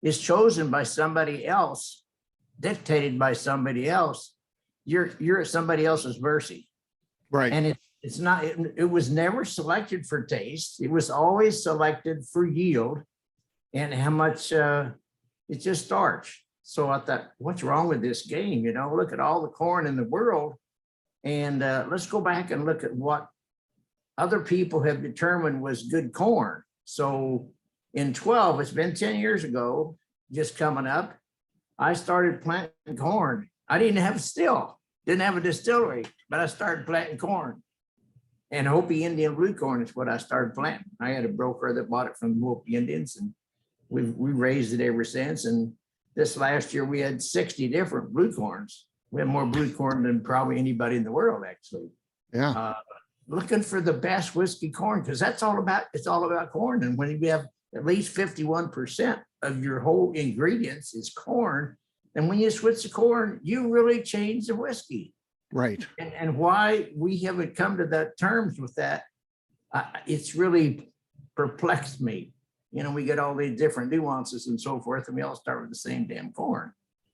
[SPEAKER 4] is chosen by somebody else, dictated by somebody else, you're at somebody else's mercy.
[SPEAKER 1] Right.
[SPEAKER 4] And it's not, it was never selected for taste. It was always selected for yield and how much it's just starch. So I thought, what's wrong with this game? Look at all the corn in the world, and let's go back and look at what other people have determined was good corn. So in 12, it's been 10 years ago, just coming up, I started planting corn. I didn't have a distillery, but I started planting corn. And Hopi Indian blue corn is what I started planting. I had a broker that bought it from the Hopi Indians, and we raised it ever since. And this last year, we had 60 different blue corns. We had more blue corn than probably anybody in the world, actually.
[SPEAKER 1] Yeah.
[SPEAKER 4] Looking for the best whiskey corn, because it's all about corn. And when you have at least 51% of your whole ingredients is corn, and when you switch to corn, you really change the whiskey.
[SPEAKER 1] Right.
[SPEAKER 4] And why we haven't come to that terms with that, it's really perplexed me. You know, we get all these different nuances and so forth, and we all start with the same damn corn.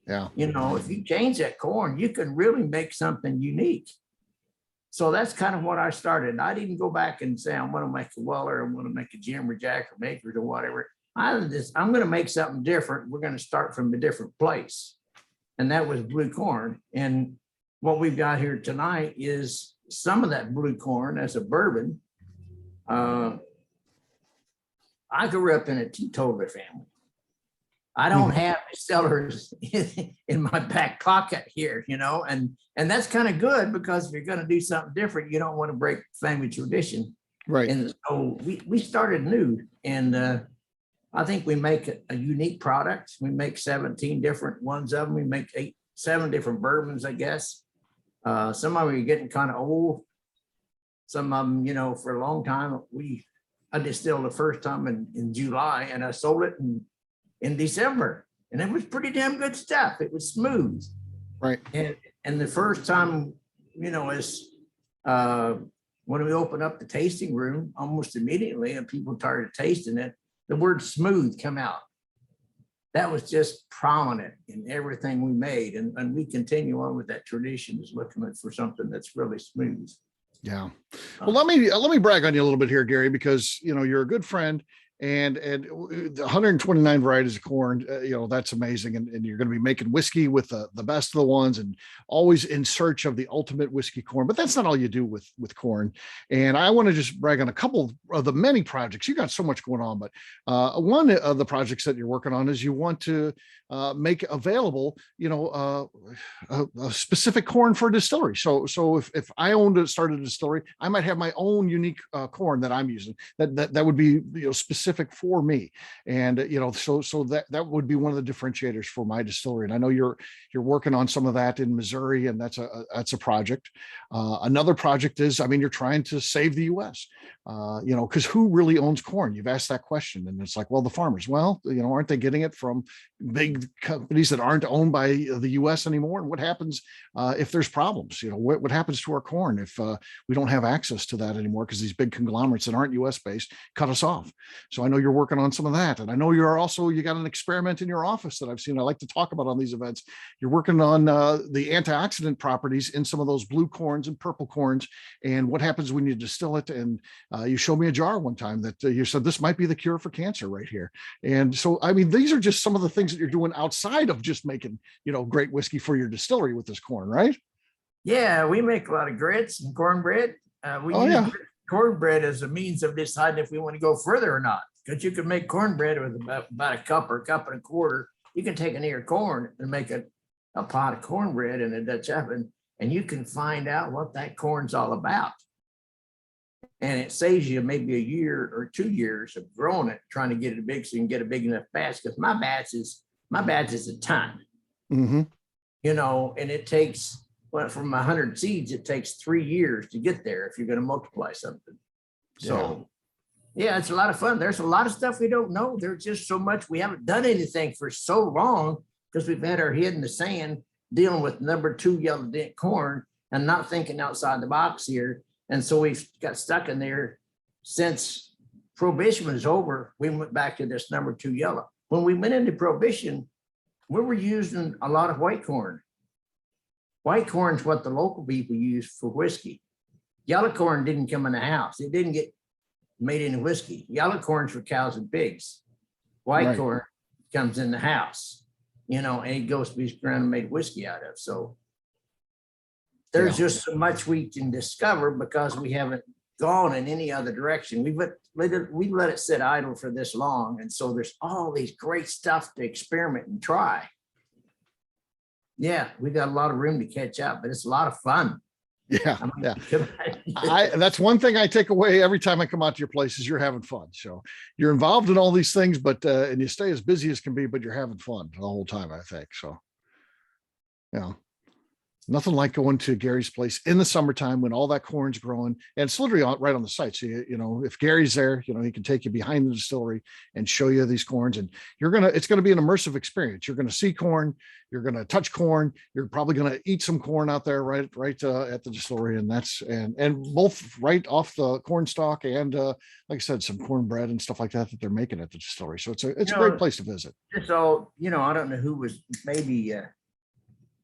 [SPEAKER 1] Yeah.
[SPEAKER 4] You know, if you change that corn, you can really make something unique. So that's kind of what I started. I didn't go back and say, I want to make a Weller, I want to make a Jim or Jack or Makers or whatever. I'm going to make something different. We're going to start from a different place. And that was blue corn. And what we've got here tonight is some of that blue corn as a bourbon. I grew up in a teetotaler family. I don't have distillers in my back pocket here, you know, and that's kind of good, because if you're going to do something different, you don't want to break family tradition.
[SPEAKER 1] Right.
[SPEAKER 4] And so we started new, and I think we make a unique product. We make 17 different ones of them. We make 7 different bourbons, I guess. Some of them are getting kind of old. Some of them, you know, for a long time, I distilled the first time in July, and I sold it in December, and it was pretty damn good stuff. It was smooth.
[SPEAKER 1] Right.
[SPEAKER 4] And the first time, you know, is when we opened up the tasting room, almost immediately, and people started tasting it, the word smooth come out. That was just prominent in everything we made. And we continue on with that tradition, is looking for something that's really smooth.
[SPEAKER 1] Yeah. Well, let me brag on you a little bit here, Gary, because, you know, you're a good friend, and 129 varieties of corn, you know, that's amazing. And you're going to be making whiskey with the best of the ones, and always in search of the ultimate whiskey corn. But that's not all you do with corn. And I want to just brag on a couple of the many projects. You got so much going on, but one of the projects that you're working on is you want to make available, you know, a specific corn for a distillery. So if I started a distillery, I might have my own unique corn that I'm using that would be, you know, specific for me. And, you know, so that would be one of the differentiators for my distillery. And I know you're working on some of that in Missouri, and that's a project. Another project is, I mean, you're trying to save the US, you know, because who really owns corn? You've asked that question, and it's like, well, the farmers. Well, you know, aren't they getting it from big companies that aren't owned by the US anymore? And what happens if there's problems? You know, what happens to our corn if we don't have access to that anymore, because these big conglomerates that aren't US based cut us off? So I know you're working on some of that. And I know you got an experiment in your office that I've seen, I like to talk about on these events. You're working on the antioxidant properties in some of those blue corns and purple corns, and what happens when you distill it. And you showed me a jar one time that you said this might be the cure for cancer right here. And so, I mean, these are just some of the things that you're doing outside of just making, you know, great whiskey for your distillery with this corn, right?
[SPEAKER 4] Yeah, we make a lot of grits and cornbread. We use cornbread as a means of deciding if we want to go further or not, because you can make cornbread with about a cup or a cup and a quarter. You can take an ear of corn and make a pot of cornbread in a Dutch oven, and you can find out what that corn's all about. And it saves you maybe a year or 2 years of growing it, trying to get it big so you can get a big enough batch. Because my batch is a ton, you know, and it takes, well, from 100 seeds, it takes 3 years to get there if you're going to multiply something. So, yeah, it's a lot of fun. There's a lot of stuff we don't know. There's just so much. We haven't done anything for so long because we've had our head in the sand dealing with number 2 yellow dent corn and not thinking outside the box here. And so we've got stuck in there. Since Prohibition was over, we went back to this number 2 yellow. When we went into Prohibition, we were using a lot of white corn. White corn is what the local people use for whiskey. Yellow corn didn't come in the house. It didn't get made into whiskey. Yellow corn's for cows and pigs. White corn comes in the house, you know, and it goes to be ground and made whiskey out of. So there's just so much we can discover because we haven't gone in any other direction. We've let it sit idle for this long. And so there's all these great stuff to experiment and try. Yeah, we got a lot of room to catch up, but it's a lot of fun.
[SPEAKER 1] Yeah,
[SPEAKER 4] I mean,
[SPEAKER 1] yeah. That's one thing I take away every time I come out to your place is you're having fun. So you're involved in all these things, but and you stay as busy as can be, but you're having fun the whole time, I think. So yeah. Nothing like going to Gary's place in the summertime when all that corn's growing, and it's literally right on the site. So if Gary's there, he can take you behind the distillery and show you these corns, and it's gonna be an immersive experience. You're gonna see corn, you're gonna touch corn, you're probably gonna eat some corn out there right at the distillery, and both right off the corn stalk and like I said, some cornbread and stuff like that they're making at the distillery. So it's a great place to visit.
[SPEAKER 4] So, I don't know who was, maybe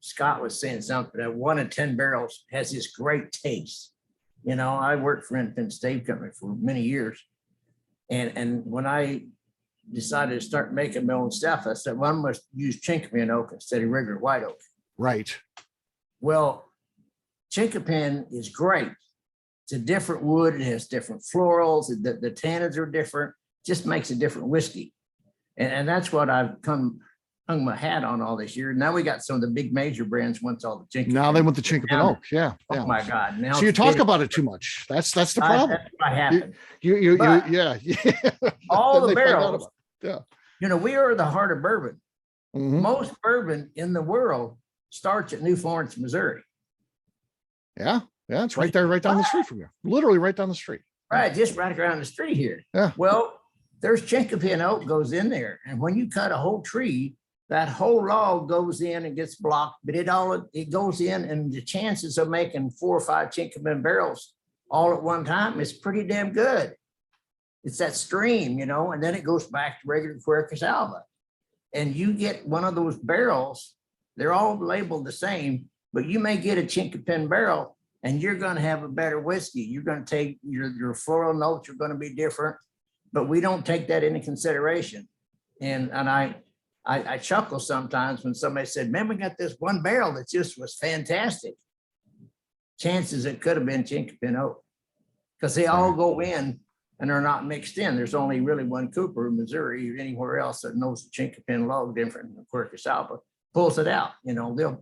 [SPEAKER 4] Scott was saying something that 1 in 10 barrels has this great taste. I worked for Aspen Staves Company for many years. And when I decided to start making my own stuff, I said, well, I must use chinkapin oak instead of regular white oak.
[SPEAKER 1] Right.
[SPEAKER 4] Well, chinkapin is great. It's a different wood. It has different florals. The tannins are different. Just makes a different whiskey. And that's what I've hung my hat on all this year. Now we got some of the big major brands wants all the chinkapin.
[SPEAKER 1] Now they want the chinkapin oak. Yeah.
[SPEAKER 4] Oh my God. Now
[SPEAKER 1] so you talk about it too much. That's the problem.
[SPEAKER 4] That's what happened.
[SPEAKER 1] Yeah.
[SPEAKER 4] All the barrels.
[SPEAKER 1] Yeah.
[SPEAKER 4] We are the heart of bourbon.
[SPEAKER 1] Mhm.
[SPEAKER 4] Most bourbon in the world starts at New Florence, Missouri.
[SPEAKER 1] Yeah. Yeah. It's right there, right down the street from you. Literally right down the street.
[SPEAKER 4] Right. Just right around the street here.
[SPEAKER 1] Yeah.
[SPEAKER 4] Well, there's chinkapin oak goes in there. And when you cut a whole tree, that whole log goes in and gets blocked, but it goes in, and the chances of making 4 or 5 chinkapin barrels all at one time is pretty damn good. It's that stream, and then it goes back to regular Quercus alba. And you get one of those barrels, they're all labeled the same, but you may get a chinkapin barrel and you're going to have a better whiskey. You're going to take your floral notes are going to be different, but we don't take that into consideration. And I chuckle sometimes when somebody said, man, we got this one barrel that just was fantastic. Chances it could have been chinkapin oak, because they all go in and are not mixed in. There's only really one Cooper in Missouri or anywhere else that knows the chinkapin log different than Quercus alba, pulls it out. They'll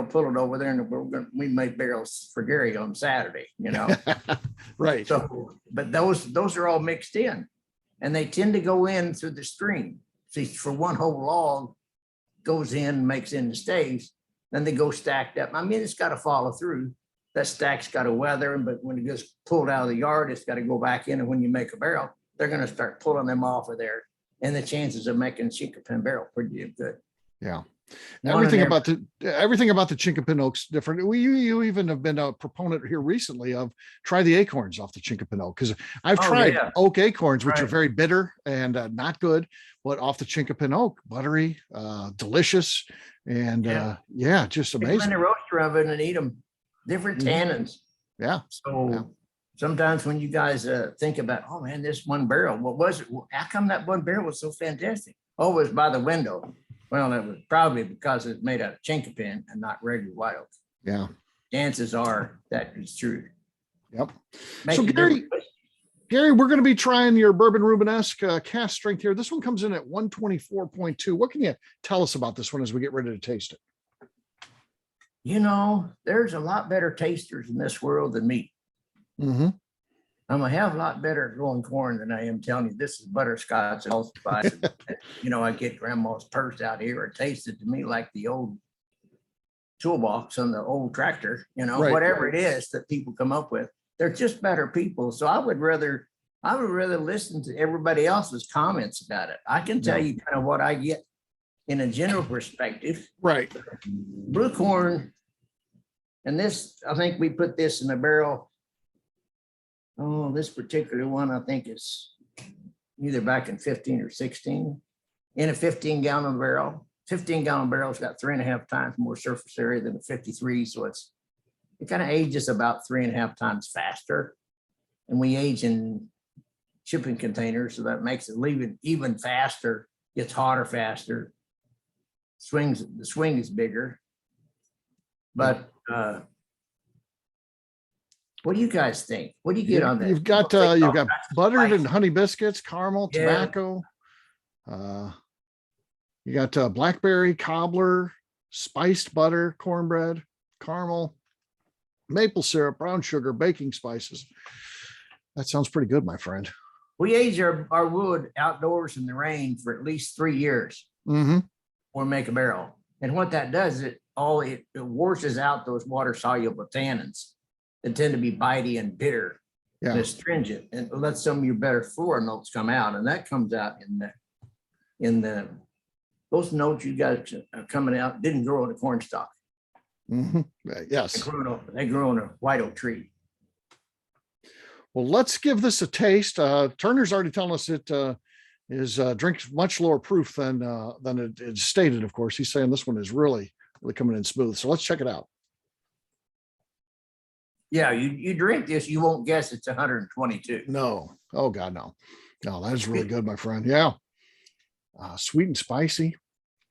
[SPEAKER 4] pull it over there, and we make barrels for Gary on Saturday,
[SPEAKER 1] Right.
[SPEAKER 4] So, but those are all mixed in, and they tend to go in through the stream. See, for one whole log goes in, makes in the staves, then they go stacked up. I mean, it's got to follow through. That stack's got to weather, but when it gets pulled out of the yard, it's got to go back in. And when you make a barrel, they're going to start pulling them off of there. And the chances of making chinkapin barrel pretty good.
[SPEAKER 1] Yeah. Everything about the chinkapin oak's different. You even have been a proponent here recently of try the acorns off the chinkapin oak, because I've tried oak acorns, which are very bitter and not good, but off the chinkapin oak, buttery, delicious, and just amazing.
[SPEAKER 4] In the roaster oven and eat them, different tannins.
[SPEAKER 1] Yeah.
[SPEAKER 4] So sometimes when you guys think about, oh man, this one barrel, what was it? How come that one barrel was so fantastic? Oh, it was by the window. Well, it was probably because it's made out of chinkapin and not regular white oak.
[SPEAKER 1] Yeah.
[SPEAKER 4] Chances are that is true.
[SPEAKER 1] Yep. So Gary, we're going to be trying your Bourbon Rubenesque cast strength here. This one comes in at 124.2. What can you tell us about this one as we get ready to taste it?
[SPEAKER 4] There's a lot better tasters in this world than me.
[SPEAKER 1] Mm-hmm.
[SPEAKER 4] I'm a hell of a lot better at growing corn than I am telling you this is butterscotch. And I get grandma's purse out here. It tasted to me like the old toolbox on the old tractor, whatever it is that people come up with. They're just better people. So I would rather listen to everybody else's comments about it. I can tell you kind of what I get in a general perspective.
[SPEAKER 1] Right.
[SPEAKER 4] Blue corn, and this, I think we put this in a barrel. Oh, this particular one, I think is either back in 15 or 16 in a 15-gallon barrel. 15-gallon barrel's got 3.5 times more surface area than a 53. So it kind of ages about 3.5 times faster. And we age in shipping containers, so that makes it leaving even faster, gets hotter faster. The swing is bigger. But what do you guys think? What do you get on that?
[SPEAKER 1] You've got buttered and honey biscuits, caramel, tobacco. You got blackberry, cobbler, spiced butter, cornbread, caramel. maple syrup, brown sugar, baking spices. That sounds pretty good, my friend.
[SPEAKER 4] We age our wood outdoors in the rain for at least 3 years.
[SPEAKER 1] Mm-hmm.
[SPEAKER 4] Or make a barrel. And what that does, it washes out those water soluble tannins that tend to be bitey and bitter and astringent, and lets some of your better floral notes come out. And that comes out in the those notes you got coming out didn't grow in a corn stalk.
[SPEAKER 1] Mm-hmm. Yes.
[SPEAKER 4] They grow in a white oak tree.
[SPEAKER 1] Well, let's give this a taste. Turner's already telling us it is drinks much lower proof than it is stated. Of course, he's saying this one is really coming in smooth. So let's check it out.
[SPEAKER 4] Yeah, you drink this, you won't guess it's 122.
[SPEAKER 1] No, oh God, no, that is really good, my friend. Yeah, sweet and spicy.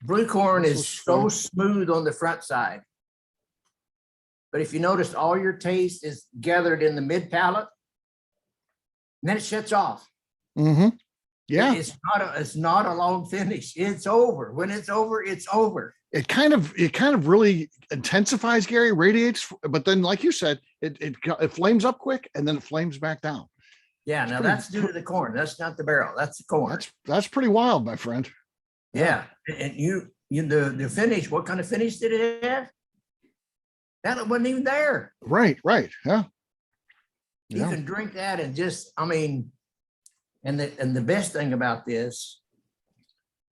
[SPEAKER 4] Blue corn is so smooth on the front side, but if you notice, all your taste is gathered in the mid palate, and then it shuts off.
[SPEAKER 1] Mm-hmm. Yeah,
[SPEAKER 4] it's not a long finish. It's over. When it's over, it's over.
[SPEAKER 1] It kind of really intensifies, Gary, radiates, but then, like you said, it flames up quick and then it flames back down.
[SPEAKER 4] Yeah, now that's due to the corn. That's not the barrel. That's the corn.
[SPEAKER 1] That's pretty wild, my friend.
[SPEAKER 4] Yeah, and the finish. What kind of finish did it have? That wasn't even there.
[SPEAKER 1] Right. Yeah.
[SPEAKER 4] You can drink that and just, I mean, and the best thing about this,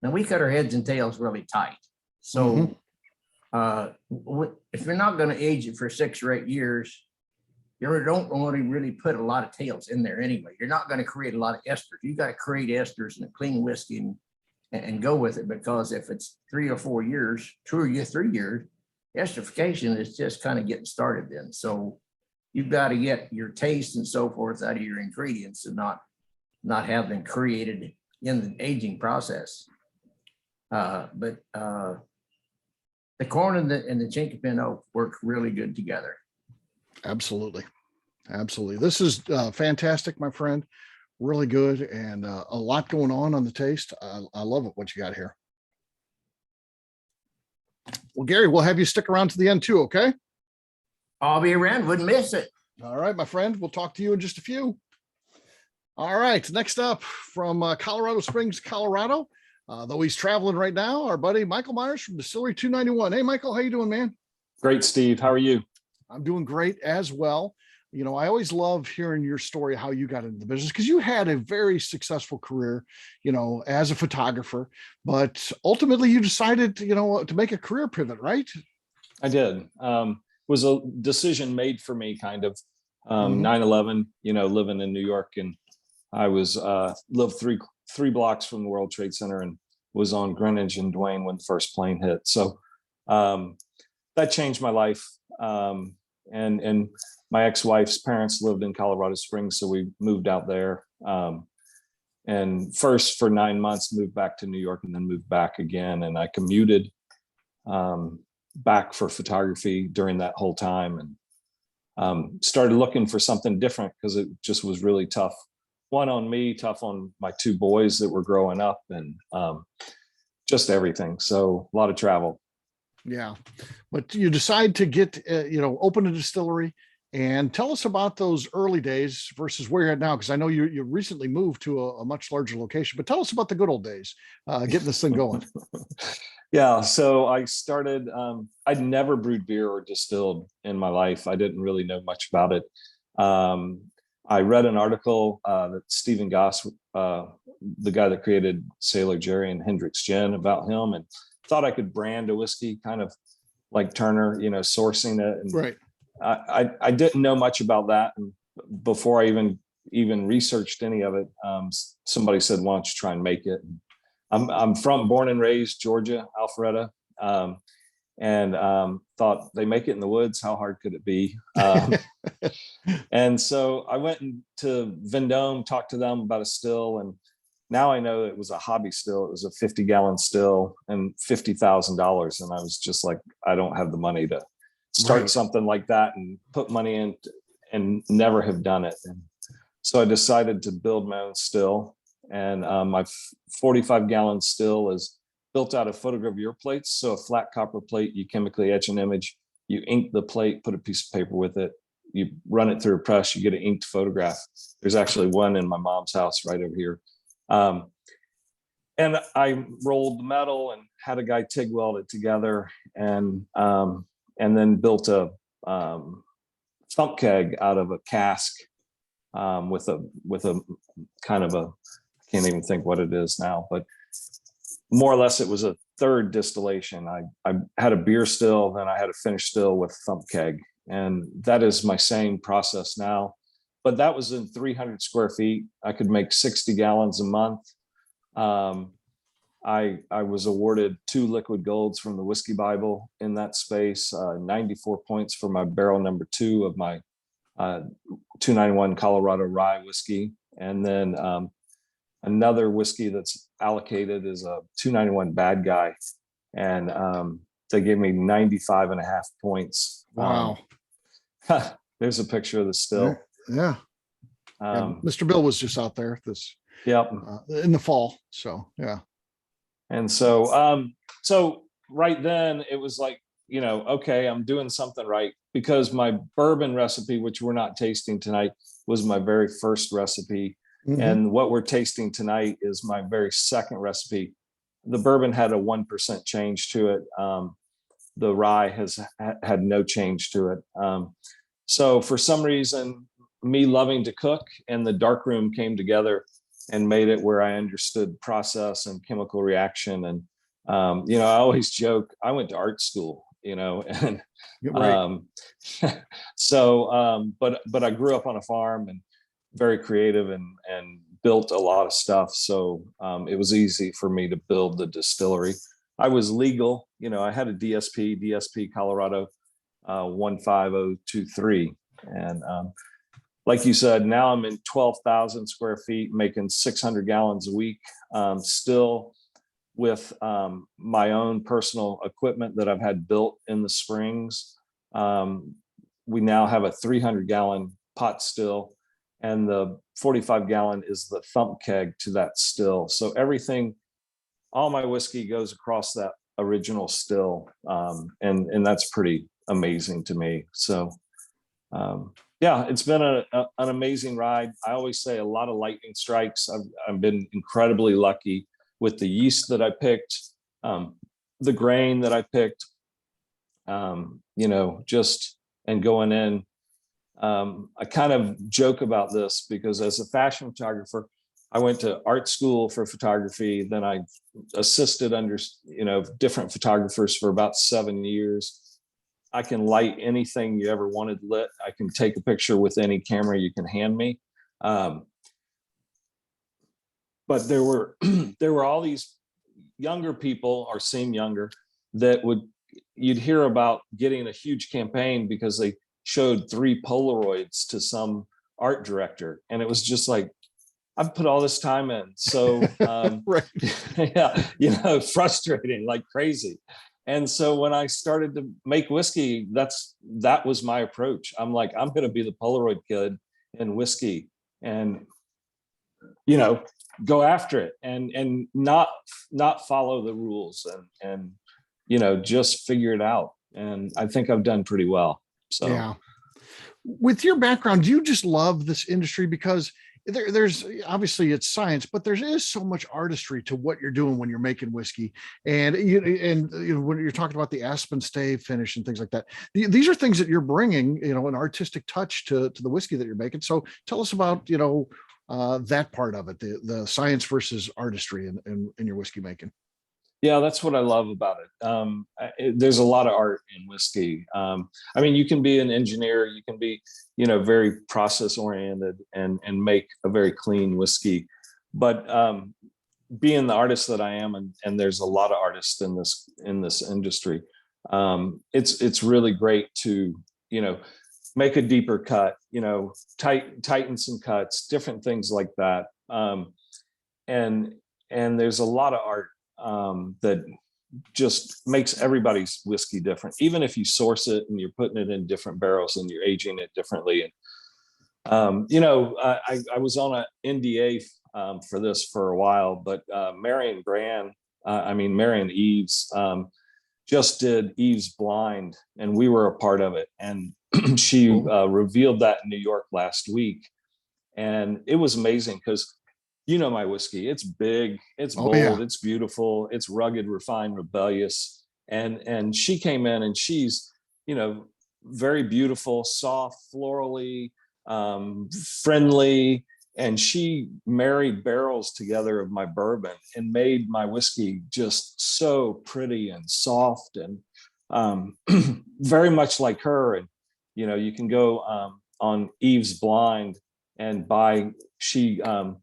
[SPEAKER 4] now we cut our heads and tails really tight. So if you're not going to age it for 6 or 8 years, you don't want to really put a lot of tails in there anyway. You're not going to create a lot of esters. You got to create esters in a clean whiskey and go with it, because if it's 3 or 4 years, 2 or 3 years, esterification is just kind of getting started then. So you've got to get your taste and so forth out of your ingredients and not have them created in the aging process. But the corn and the chinkapin oak work really good together.
[SPEAKER 1] Absolutely. This is fantastic, my friend. Really good, and a lot going on the taste. I love it, what you got here. Well, Gary, we'll have you stick around to the end too, okay?
[SPEAKER 4] I'll be around, wouldn't miss it.
[SPEAKER 1] All right, my friend. We'll talk to you in just a few. All right, next up from Colorado Springs, Colorado. Though he's traveling right now, our buddy Michael Myers from Distillery 291. Hey, Michael, how you doing, man?
[SPEAKER 5] Great, Steve. How are you?
[SPEAKER 1] I'm doing great as well. You know, I always love hearing your story, how you got into the business, because you had a very successful career, you know, as a photographer, but ultimately you decided, you know, to make a career pivot, right?
[SPEAKER 5] I did. Was a decision made for me, kind of. 9/11, you know, living in New York, and I was lived three blocks from the World Trade Center and was on Greenwich and Duane when the first plane hit. So that changed my life. And my ex-wife's parents lived in Colorado Springs, so we moved out there. And first for 9 months, moved back to New York, and then moved back again. And I commuted back for photography during that whole time, and started looking for something different because it just was really tough. One on me, tough on my 2 boys that were growing up, and just everything. So a lot of travel.
[SPEAKER 1] Yeah, but you decide to get, open a distillery, and tell us about those early days versus where you're at now. Because I know you recently moved to a much larger location, but tell us about the good old days, getting this thing going.
[SPEAKER 5] Yeah, so I started, I'd never brewed beer or distilled in my life. I didn't really know much about it. I read an article that Stephen Goss, the guy that created Sailor Jerry and Hendrick's Gin, about him, and thought I could brand a whiskey kind of like Turner, you know, sourcing it. And
[SPEAKER 1] right.
[SPEAKER 5] I didn't know much about that. And before I even researched any of it, somebody said, why don't you try and make it? I'm born and raised Georgia, Alpharetta, and thought, they make it in the woods. How hard could it be? And so I went to Vendome, talked to them about a still, and now I know it was a hobby still. It was a 50-gallon still and $50,000. And I was just like, I don't have the money to start something like that and put money in, and never have done it. And so I decided to build my own still. And my 45-gallon still is built out of photogravure plates. So a flat copper plate, you chemically etch an image, you ink the plate, put a piece of paper with it, you run it through a press, you get an inked photograph. There's actually one in my mom's house right over here. And I rolled the metal and had a guy TIG weld it together, and then built a thump keg out of a cask with a kind of a, I can't even think what it is now, but more or less it was a third distillation. I had a beer still, then I had a finished still with thump keg, and that is my same process now. But that was in 300 square feet. I could make 60 gallons a month. I was awarded 2 liquid golds from the Whiskey Bible in that space, 94 points for my barrel number 2 of my 291 Colorado Rye Whiskey. And then another whiskey that's allocated is a 291 Bad Guy. And they gave me 95.5 points.
[SPEAKER 1] Wow.
[SPEAKER 5] There's a picture of the still.
[SPEAKER 1] Yeah. Mr. Bill was just out there
[SPEAKER 5] Yep.
[SPEAKER 1] In the fall. So, yeah.
[SPEAKER 5] And so, so right then it was like, okay, I'm doing something right, because my bourbon recipe, which we're not tasting tonight, was my very first recipe.
[SPEAKER 1] Mhm.
[SPEAKER 5] And what we're tasting tonight is my very second recipe. The bourbon had a 1% change to it. The rye has had no change to it. So for some reason, me loving to cook and the darkroom came together and made it where I understood process and chemical reaction. And, I always joke, I went to art school, and
[SPEAKER 1] Right.
[SPEAKER 5] but I grew up on a farm and very creative and built a lot of stuff. So it was easy for me to build the distillery. I was legal, I had a DSP Colorado 15023. And like you said, now I'm in 12,000 square feet, making 600 gallons a week, still with my own personal equipment that I've had built in the springs. We now have a 300-gallon pot still, and the 45-gallon is the thump keg to that still. So everything, all my whiskey goes across that original still, and that's pretty amazing to me. So yeah, it's been an amazing ride. I always say a lot of lightning strikes. I've been incredibly lucky with the yeast that I picked, the grain that I picked, just, and going in. I kind of joke about this because as a fashion photographer, I went to art school for photography. Then I assisted under, different photographers for about 7 years. I can light anything you ever wanted lit. I can take a picture with any camera you can hand me. But there were all these younger people, or seem younger, that you'd hear about getting a huge campaign because they showed 3 Polaroids to some art director. And it was just like, I've put all this time in. So
[SPEAKER 1] Right.
[SPEAKER 5] yeah, frustrating like crazy. And so when I started to make whiskey, that was my approach. I'm like, I'm going to be the Polaroid kid in whiskey, and go after it, and not follow the rules, and just figure it out. And I think I've done pretty well. So
[SPEAKER 1] Yeah. With your background, do you just love this industry? Because there's obviously it's science, but there is so much artistry to what you're doing when you're making whiskey. And when you're talking about the Aspen Stave finish and things like that, these are things that you're bringing, an artistic touch to the whiskey that you're making. So tell us about, that part of it, the science versus artistry in your whiskey making.
[SPEAKER 5] Yeah, that's what I love about it. There's a lot of art in whiskey. You can be an engineer, you can be, very process oriented and make a very clean whiskey. But being the artist that I am, and there's a lot of artists in this industry, it's really great to, make a deeper cut, tighten some cuts, different things like that. And there's a lot of art that just makes everybody's whiskey different, even if you source it and you're putting it in different barrels and you're aging it differently. And I was on an NDA for this for a while, but Marion Eves, just did Eve's Blind, and we were a part of it. And she revealed that in New York last week. And it was amazing because, you know, my whiskey, it's big, it's bold, it's beautiful, it's rugged, refined, rebellious. And she came in and she's, you know, very beautiful, soft, florally, friendly. And she married barrels together of my bourbon and made my whiskey just so pretty and soft and very much like her. And, you know, you can go on Eve's Blind and buy, so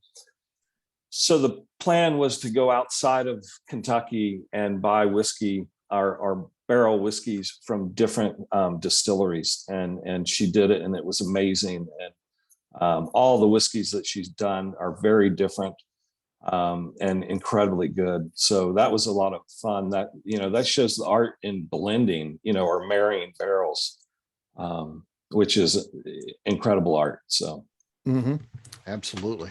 [SPEAKER 5] the plan was to go outside of Kentucky and buy whiskey, our barrel whiskeys from different distilleries. And she did it, and it was amazing. And all the whiskeys that she's done are very different and incredibly good. So that was a lot of fun. That, you know, that shows the art in blending, you know, or marrying barrels, which is incredible art. So.
[SPEAKER 1] Absolutely.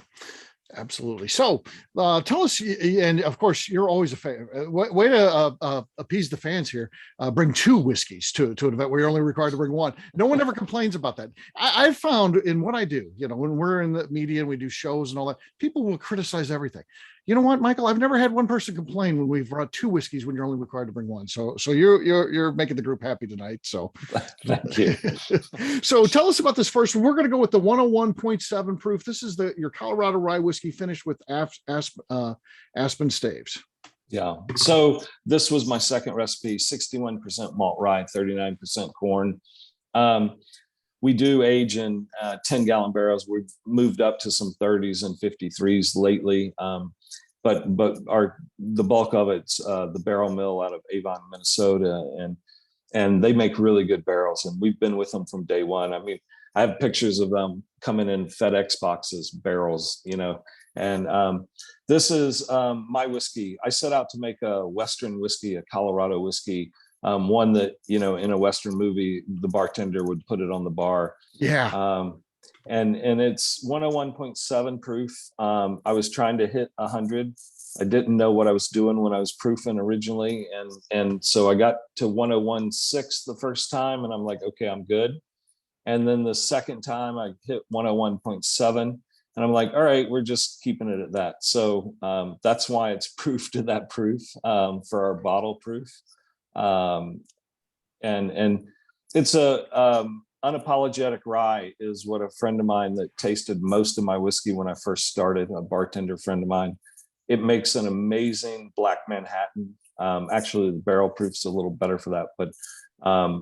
[SPEAKER 1] Absolutely. So tell us, and of course, you're always a fan. Way to appease the fans here. Bring 2 whiskeys to an event where you're only required to bring 1. No one ever complains about that. I've found in what I do, you know, when we're in the media and we do shows and all that, people will criticize everything. You know what, Michael? I've never had one person complain when we've brought 2 whiskeys when you're only required to bring 1. So you're making the group happy tonight. So
[SPEAKER 5] thank you.
[SPEAKER 1] So tell us about this first one. We're going to go with the 101.7 proof. This is your Colorado rye whiskey finished with Aspen Staves.
[SPEAKER 5] Yeah. So this was my second recipe: 61% malt rye, 39% corn. We do age in 10-gallon barrels. We've moved up to some 30s and 53s lately. But the bulk of it's the barrel mill out of Avon, Minnesota, and they make really good barrels. And we've been with them from day one. I mean, I have pictures of them coming in FedEx boxes, barrels, you know. And this is my whiskey. I set out to make a Western whiskey, a Colorado whiskey, one that, you know, in a Western movie, the bartender would put it on the bar.
[SPEAKER 1] Yeah.
[SPEAKER 5] And it's 101.7 proof. I was trying to hit 100. I didn't know what I was doing when I was proofing originally. And so I got to 101.6 the first time, and I'm like, okay, I'm good. And then the second time I hit 101.7, and I'm like, all right, we're just keeping it at that. So that's why it's proof to that proof for our bottle proof. And it's a unapologetic rye is what a friend of mine that tasted most of my whiskey when I first started, a bartender friend of mine. It makes an amazing Black Manhattan. Actually, the barrel proof's a little better for that, but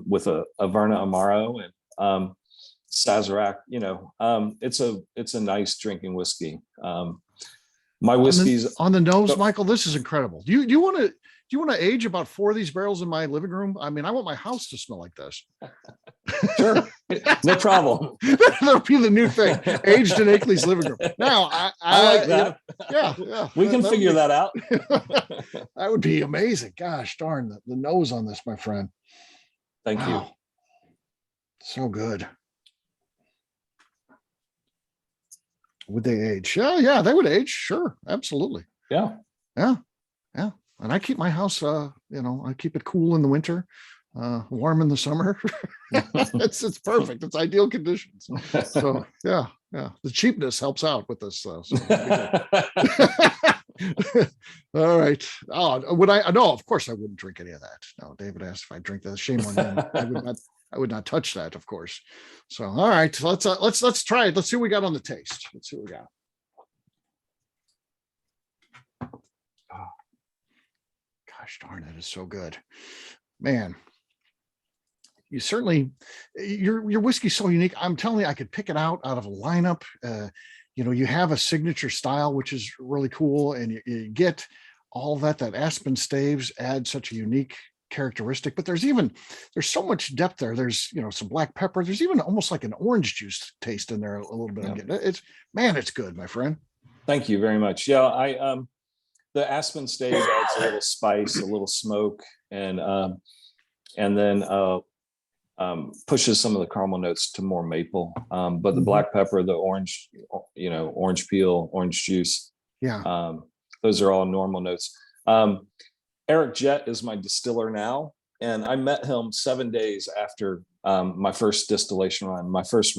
[SPEAKER 5] with a Verna Amaro and Sazerac, you know, it's a nice drinking whiskey. My whiskey's
[SPEAKER 1] on the nose, Michael. This is incredible. Do you want to age about 4 of these barrels in my living room? I mean, I want my house to smell like this.
[SPEAKER 5] Sure, no problem.
[SPEAKER 1] That'll be the new thing. Aged in Akley's living room. Now,
[SPEAKER 5] I like that.
[SPEAKER 1] Yeah.
[SPEAKER 5] We can figure that out.
[SPEAKER 1] That would be amazing. Gosh darn, the nose on this, my friend.
[SPEAKER 5] Thank you.
[SPEAKER 1] So good. Would they age? Yeah, they would age. Sure, absolutely.
[SPEAKER 5] Yeah.
[SPEAKER 1] And I keep my house, I keep it cool in the winter, warm in the summer. It's perfect. It's ideal conditions. So yeah. The cheapness helps out with this. So all right. Oh, would I? No, of course I wouldn't drink any of that. No, David asked if I drink that. Shame on him. I would not touch that, of course. So all right, let's try it. Let's see what we got on the taste. Let's see what we got. Gosh darn, it is so good, man. You certainly, your whiskey's so unique. I'm telling you, I could pick it out of a lineup. You have a signature style, which is really cool, and you get all that Aspen Staves add such a unique characteristic. But there's so much depth there. There's some black pepper. There's even almost like an orange juice taste in there a little bit.
[SPEAKER 5] Yeah.
[SPEAKER 1] It's good, my friend.
[SPEAKER 5] Thank you very much. Yeah, the Aspen Staves adds a little spice, a little smoke, and then pushes some of the caramel notes to more maple. But the black pepper, the orange, orange peel, orange juice.
[SPEAKER 1] Yeah.
[SPEAKER 5] Those are all normal notes. Eric Jett is my distiller now. and I met him 7 days after my first distillation run. My first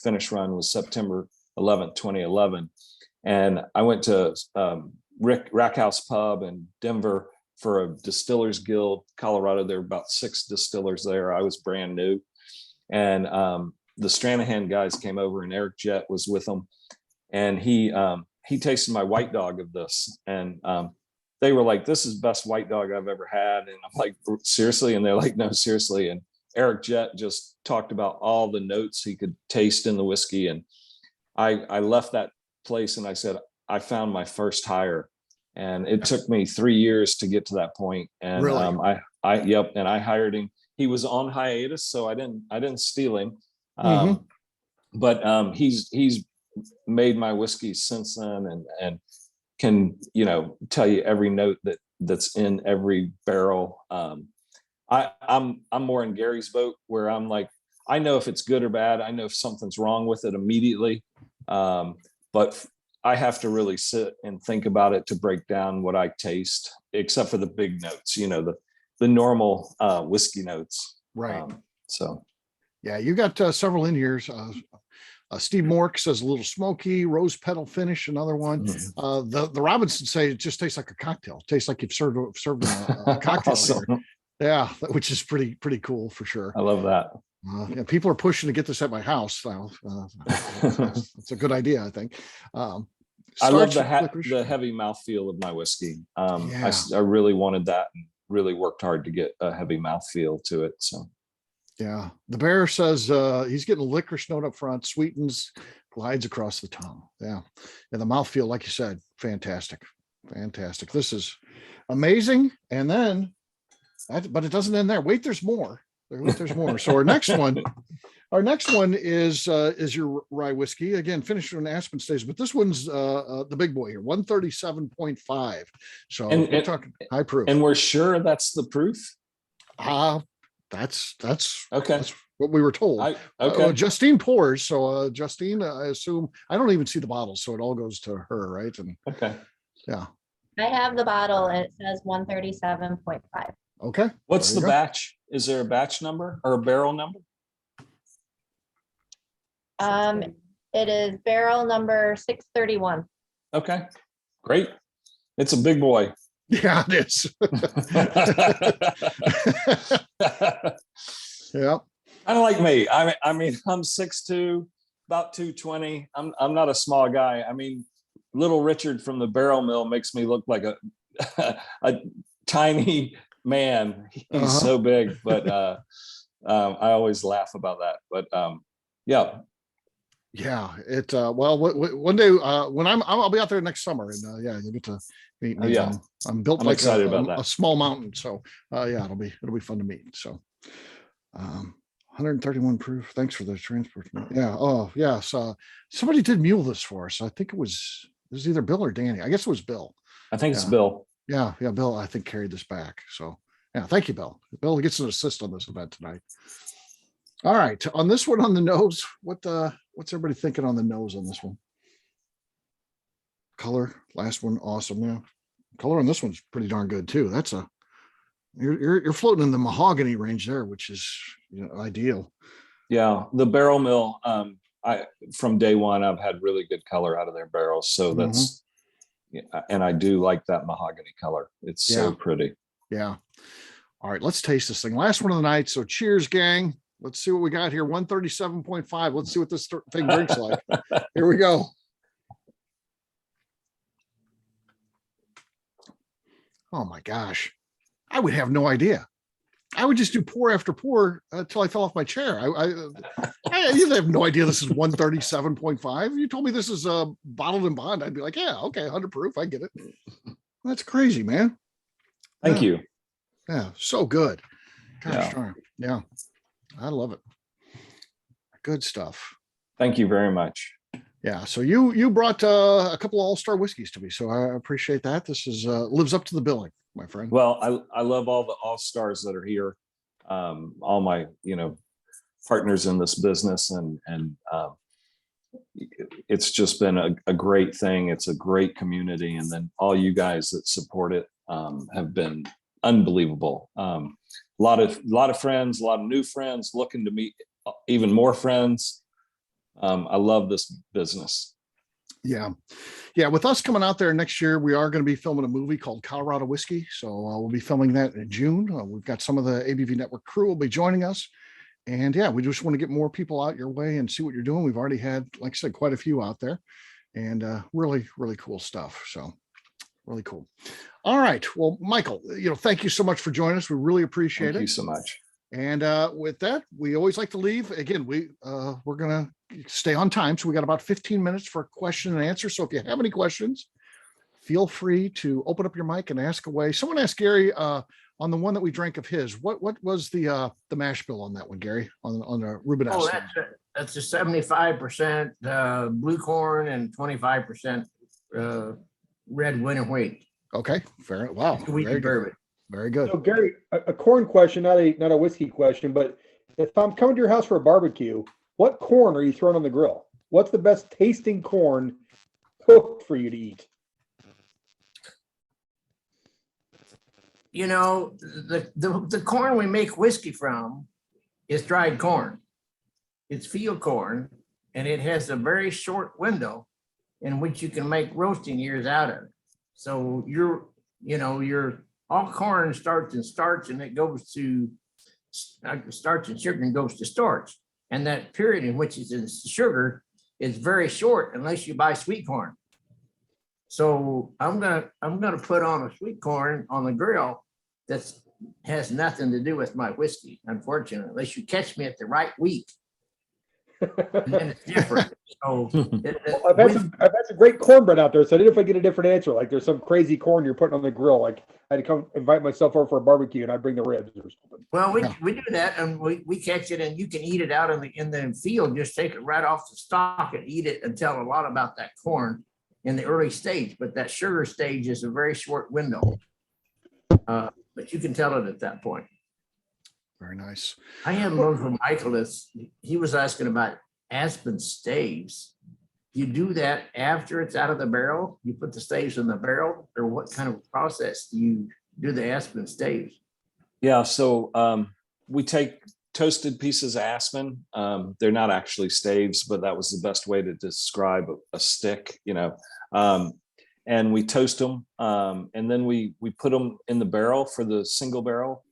[SPEAKER 5] finish run was September 11th, 2011. And I went to Rack House Pub in Denver for a Distillers Guild, Colorado. There were about 6 distillers there. I was brand new. And the Stranahan guys came over, and Eric Jett was with them. And he tasted my white dog of this. And they were like, "This is the best white dog I've ever had." And I'm like, "Seriously?" And they're like, "No, seriously." And Eric Jett just talked about all the notes he could taste in the whiskey. And I left that place and I said, I found my first hire. And it took me 3 years to get to that point. And
[SPEAKER 1] Really?
[SPEAKER 5] and I hired him. He was on hiatus, so I didn't steal him. But he's made my whiskey since then, and can, tell you every note that's in every barrel. I'm more in Gary's boat, where I'm like, I know if it's good or bad. I know if something's wrong with it immediately. But I have to really sit and think about it to break down what I taste, except for the big notes, the normal whiskey notes.
[SPEAKER 1] Right.
[SPEAKER 5] So.
[SPEAKER 1] Yeah, you got several in here. Steve Mork says a little smoky, rose petal finish, another one. The Robinson say it just tastes like a cocktail. It tastes like you've served a cocktail.
[SPEAKER 5] Awesome.
[SPEAKER 1] Here. Yeah, which is pretty cool for sure.
[SPEAKER 5] I love that.
[SPEAKER 1] Yeah, people are pushing to get this at my house. It's a good idea, I think.
[SPEAKER 5] I love the heavy mouthfeel of my whiskey. I really wanted that, and really worked hard to get a heavy mouthfeel to it. So.
[SPEAKER 1] Yeah, the bear says he's getting a licorice note up front, sweetens, glides across the tongue. Yeah, and the mouthfeel, like you said, fantastic. This is amazing. And then, but it doesn't end there. Wait, there's more. There's more. So our next one is your rye whiskey. Again, finished on Aspen Staves, but this one's the big boy here, 137.5. So we're talking high proof.
[SPEAKER 5] And we're sure that's the proof?
[SPEAKER 1] That's
[SPEAKER 5] okay.
[SPEAKER 1] That's what we were told.
[SPEAKER 5] Okay.
[SPEAKER 1] Justine pours. So Justine, I assume, I don't even see the bottles, so it all goes to her, right? And
[SPEAKER 5] okay.
[SPEAKER 1] Yeah.
[SPEAKER 6] I have the bottle and it says 137.5.
[SPEAKER 1] Okay.
[SPEAKER 5] What's the batch? Is there a batch number or a barrel number?
[SPEAKER 6] It is barrel number 631.
[SPEAKER 5] Okay, great. It's a big boy.
[SPEAKER 1] Yeah, it is. Yeah.
[SPEAKER 5] Kind of like me. I mean, I'm 6'2", about 220. I'm not a small guy. I mean, little Richard from the barrel mill makes me look like a tiny man. He's so big, but I always laugh about that. But yeah.
[SPEAKER 1] Yeah, it well, one day when I'll be out there next summer, and yeah, you'll get to meet me.
[SPEAKER 5] Yeah,
[SPEAKER 1] I'm built
[SPEAKER 5] I'm
[SPEAKER 1] like
[SPEAKER 5] excited about that.
[SPEAKER 1] A small mountain, so yeah, it'll be fun to meet. So 131 proof. Thanks for the transport. Yeah. Oh yeah. So somebody did mule this for us. I think it was either Bill or Danny. I guess it was Bill.
[SPEAKER 5] I think it's Bill.
[SPEAKER 1] Yeah, Bill, I think, carried this back. So yeah, thank you, Bill. Bill gets an assist on this event tonight. All right, on this one, on the nose, what's everybody thinking on the nose on this one? Color, last one, awesome. Yeah, color on this one's pretty darn good too. That's you're floating in the mahogany range there, which is ideal.
[SPEAKER 5] Yeah, the barrel mill. From day one, I've had really good color out of their barrels, so that's and I do like that mahogany color. It's so pretty. Yeah.
[SPEAKER 1] All right, let's taste this thing. Last one of the night. So cheers, gang. Let's see what we got here. 137.5. Let's see what this thing drinks like. Here we go. Oh my gosh. I would have no idea. I would just do pour after pour until I fell off my chair. I usually have no idea this is 137.5. You told me this is bottled in bond. I'd be like, yeah, okay, 100 proof. I get it. That's crazy, man.
[SPEAKER 5] Thank you.
[SPEAKER 1] Yeah, so good. Gosh darn. Yeah. I love it. Good stuff.
[SPEAKER 5] Thank you very much.
[SPEAKER 1] Yeah. So you brought a couple of all-star whiskeys to me, so I appreciate that. This is lives up to the billing, my friend.
[SPEAKER 5] Well, I love all the all-stars that are here. All my partners in this business, and it's just been a great thing. It's a great community, and then all you guys that support it have been unbelievable. lot of friends, a lot of new friends, looking to meet even more friends. I love this business.
[SPEAKER 1] Yeah. Yeah. With us coming out there next year, we are going to be filming a movie called Colorado Whiskey. So we'll be filming that in June. We've got some of the ABV Network crew will be joining us. And yeah, we just want to get more people out your way and see what you're doing. We've already had, like I said, quite a few out there, and really, really cool stuff. So really cool. All right. Well, Michael, thank you so much for joining us. We really appreciate it.
[SPEAKER 5] Thank you so much.
[SPEAKER 1] And with that, we always like to leave. Again, we're going to stay on time. So we got about 15 minutes for question and answer. So if you have any questions, feel free to open up your mic and ask away. Someone asked Gary on the one that we drank of his, what was the mash bill on that one, Gary, on the Rubenesque?
[SPEAKER 4] Oh, that's a 75% blue corn and 25% red winter wheat.
[SPEAKER 1] Okay, fair. Wow,
[SPEAKER 4] Wheat
[SPEAKER 1] very
[SPEAKER 4] and
[SPEAKER 1] good.
[SPEAKER 4] bourbon.
[SPEAKER 1] Very good.
[SPEAKER 7] So Gary, a corn question, not a whiskey question, but if I'm coming to your house for a barbecue, what corn are you throwing on the grill? What's the best tasting corn cooked for you to eat?
[SPEAKER 4] The corn we make whiskey from is dried corn. It's field corn, and it has a very short window in which you can make roasting years out of it. So your all corn starts in starch, and it goes to starch and sugar and goes to starch. And that period in which it's in sugar is very short unless you buy sweet corn. So I'm gonna put on a sweet corn on the grill that has nothing to do with my whiskey, unfortunately, unless you catch me at the right week. And then it's different. So
[SPEAKER 7] I've had some great cornbread out there, so I didn't know if I get a different answer. Like there's some crazy corn you're putting on the grill. Like I had to come invite myself over for a barbecue, and I bring the ribs or something.
[SPEAKER 4] well, we do that, and we catch it, and you can eat it out in the field. Just take it right off the stalk and eat it, and tell a lot about that corn in the early stage. But that sugar stage is a very short window. But you can tell it at that point.
[SPEAKER 1] Very nice.
[SPEAKER 4] I have one from Michael. He was asking about Aspen Staves. You do that after it's out of the barrel? You put the staves in the barrel, or what kind of process do you do the Aspen Staves?
[SPEAKER 5] Yeah, so we take toasted pieces of aspen. They're not actually staves, but that was the best way to describe a stick, and we toast them, and then we put them in the barrel for the single barrel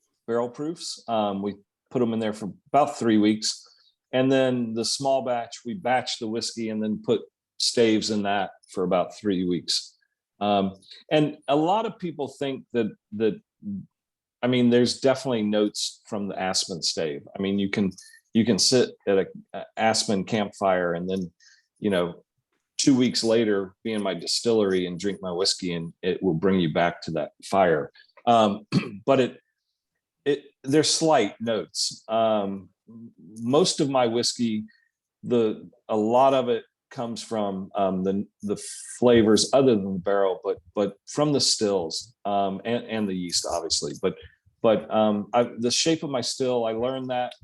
[SPEAKER 5] proofs. We put them in there for about 3 weeks, and then the small batch, we batch the whiskey and then put staves in that for about 3 weeks. And a lot of people think that there's definitely notes from the aspen stave. I mean, you can sit at a aspen campfire and then 2 weeks later be in my distillery and drink my whiskey, and it will bring you back to that fire. But there's slight notes. Most of my whiskey, a lot of it comes from the flavors other than the barrel, but from the stills, and the yeast, obviously. But the shape of my still, I learned that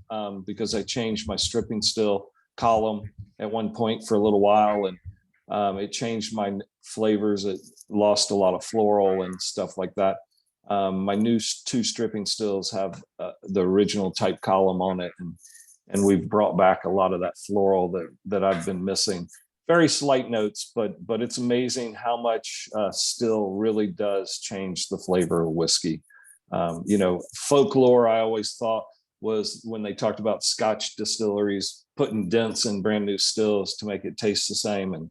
[SPEAKER 5] because I changed my stripping still column at one point for a little while, and it changed my flavors. It lost a lot of floral and stuff like that. My new 2 stripping stills have the original type column on it, and we've brought back a lot of that floral that I've been missing. Very slight notes, but it's amazing how much still really does change the flavor of whiskey. Folklore, I always thought, was when they talked about Scotch distilleries putting dents in brand new stills to make it taste the same, and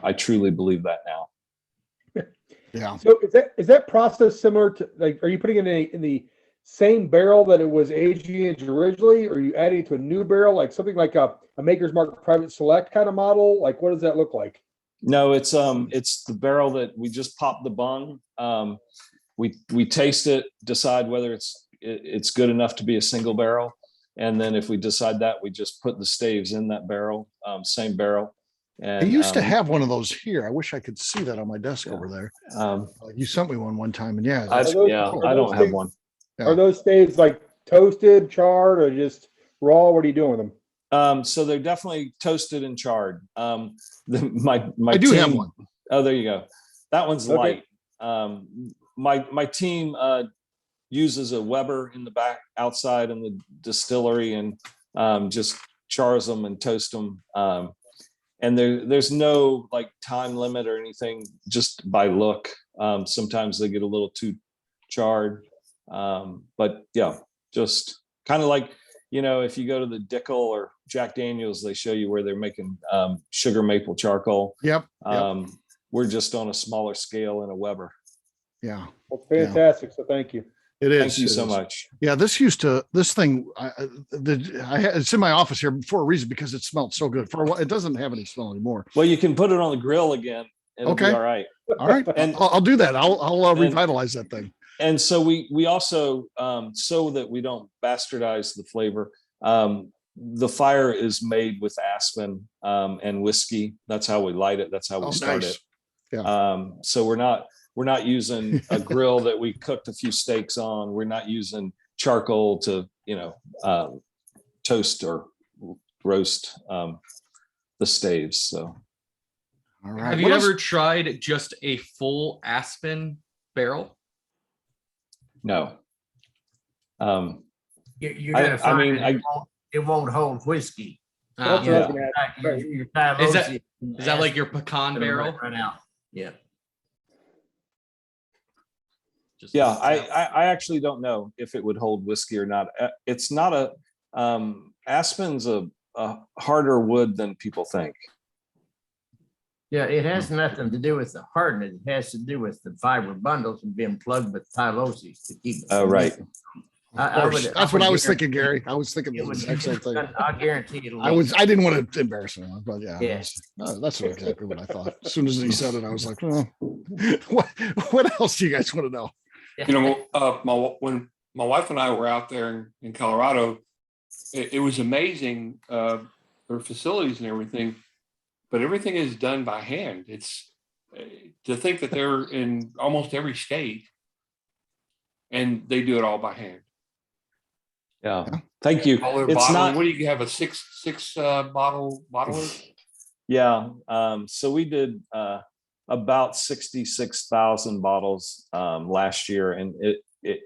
[SPEAKER 5] I truly believe that now.
[SPEAKER 1] Yeah.
[SPEAKER 7] So is that process similar to, like, are you putting it in the same barrel that it was aged originally, or are you adding it to a new barrel, like something like a Maker's Mark Private Select kind of model? Like, what does that look like?
[SPEAKER 5] No, it's the barrel that we just popped the bung. We taste it, decide whether it's good enough to be a single barrel, and then if we decide that, we just put the staves in that barrel, same barrel. And
[SPEAKER 1] I used to have one of those here. I wish I could see that on my desk over there. You sent me one time, and yeah,
[SPEAKER 5] I don't have one.
[SPEAKER 1] Yeah.
[SPEAKER 7] Are those staves like toasted, charred, or just raw? What are you doing with them?
[SPEAKER 5] So they're definitely toasted and charred. My
[SPEAKER 1] I do
[SPEAKER 5] team,
[SPEAKER 1] have one.
[SPEAKER 5] Oh, there you go. That one's
[SPEAKER 7] Okay.
[SPEAKER 5] light. My team uses a Weber in the back outside in the distillery and just chars them and toast them. And there's no like time limit or anything, just by look. Sometimes they get a little too charred. But yeah, just kind of like, if you go to the Dickel or Jack Daniels, they show you where they're making sugar maple charcoal.
[SPEAKER 1] Yep.
[SPEAKER 5] We're just on a smaller scale in a Weber.
[SPEAKER 1] Yeah.
[SPEAKER 7] Well, fantastic. So thank you.
[SPEAKER 1] It is.
[SPEAKER 5] Thank you
[SPEAKER 1] It
[SPEAKER 5] so
[SPEAKER 1] is.
[SPEAKER 5] much.
[SPEAKER 1] Yeah, this thing, it's in my office here for a reason, because it smelled so good. For a while, it doesn't have any smell anymore.
[SPEAKER 5] Well, you can put it on the grill again. And it'll be
[SPEAKER 1] Okay.
[SPEAKER 5] all right.
[SPEAKER 1] All right,
[SPEAKER 5] And-
[SPEAKER 1] I'll do that. I'll revitalize that thing.
[SPEAKER 5] And so we also, so that we don't bastardize the flavor, the fire is made with aspen and whiskey. That's how we light it. That's how we start
[SPEAKER 1] Nice.
[SPEAKER 5] it.
[SPEAKER 1] Yeah.
[SPEAKER 5] So we're not using a grill that we cooked a few steaks on. We're not using charcoal to, toast or roast the staves. So.
[SPEAKER 1] All right.
[SPEAKER 8] Have you ever tried just a full aspen barrel?
[SPEAKER 5] No.
[SPEAKER 4] You're gonna find it won't hold whiskey.
[SPEAKER 7] That's
[SPEAKER 8] Um,
[SPEAKER 7] what I was gonna ask.
[SPEAKER 4] Your
[SPEAKER 8] Is that-
[SPEAKER 4] Tylosi
[SPEAKER 8] Is that like your pecan
[SPEAKER 4] gonna
[SPEAKER 8] barrel?
[SPEAKER 4] run out. Yeah.
[SPEAKER 8] Just-
[SPEAKER 5] Yeah, I actually don't know if it would hold whiskey or not. It's not aspen's a harder wood than people think.
[SPEAKER 4] Yeah, it has nothing to do with the hardness. It has to do with the fiber bundles and being plugged with tyloses to keep it.
[SPEAKER 5] Oh, right.
[SPEAKER 4] I would-
[SPEAKER 1] That's what I was
[SPEAKER 4] guarantee-
[SPEAKER 1] thinking, Gary. I was thinking
[SPEAKER 4] it
[SPEAKER 1] the
[SPEAKER 4] would-
[SPEAKER 1] exact same thing.
[SPEAKER 4] I guarantee it'll.
[SPEAKER 1] I didn't want to embarrass him, but yeah.
[SPEAKER 4] Yes.
[SPEAKER 1] That's exactly what I thought. As soon as he said it, I was like, oh. What else do you guys want to know?
[SPEAKER 9] When my wife and I were out there in Colorado, it was amazing, their facilities and everything, but everything is done by hand. It's to think that they're in almost every state and they do it all by hand.
[SPEAKER 5] Yeah. Thank you.
[SPEAKER 9] All their
[SPEAKER 5] It's
[SPEAKER 9] bottling.
[SPEAKER 5] not.
[SPEAKER 9] What do you have, a six bottle bottler?
[SPEAKER 5] Yeah. So we did about 66,000 bottles last year, and it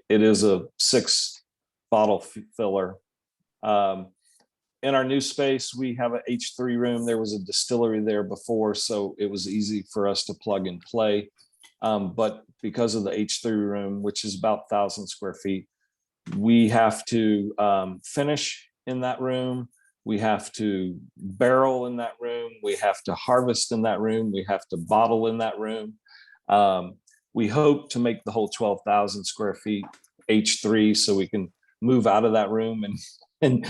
[SPEAKER 5] is a 6-bottle filler. In our new space, we have an H3 room. There was a distillery there before, so it was easy for us to plug and play. But because of the H3 room, which is about 1,000 square feet, we have to finish in that room. We have to barrel in that room. We have to harvest in that room. We have to bottle in that room. We hope to make the whole 12,000 square feet H3 so we can move out of that room and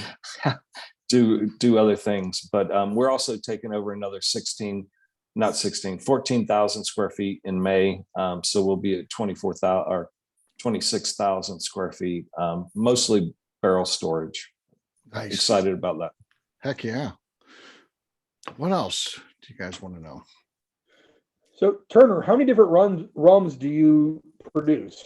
[SPEAKER 5] do other things. But we're also taking over another 14,000 square feet in May. So we'll be at 24,000 or 26,000 square feet, mostly barrel storage.
[SPEAKER 1] Nice.
[SPEAKER 5] Excited about that.
[SPEAKER 1] Heck yeah. What else do you guys want to know?
[SPEAKER 7] So Turner, how many different rums do you produce?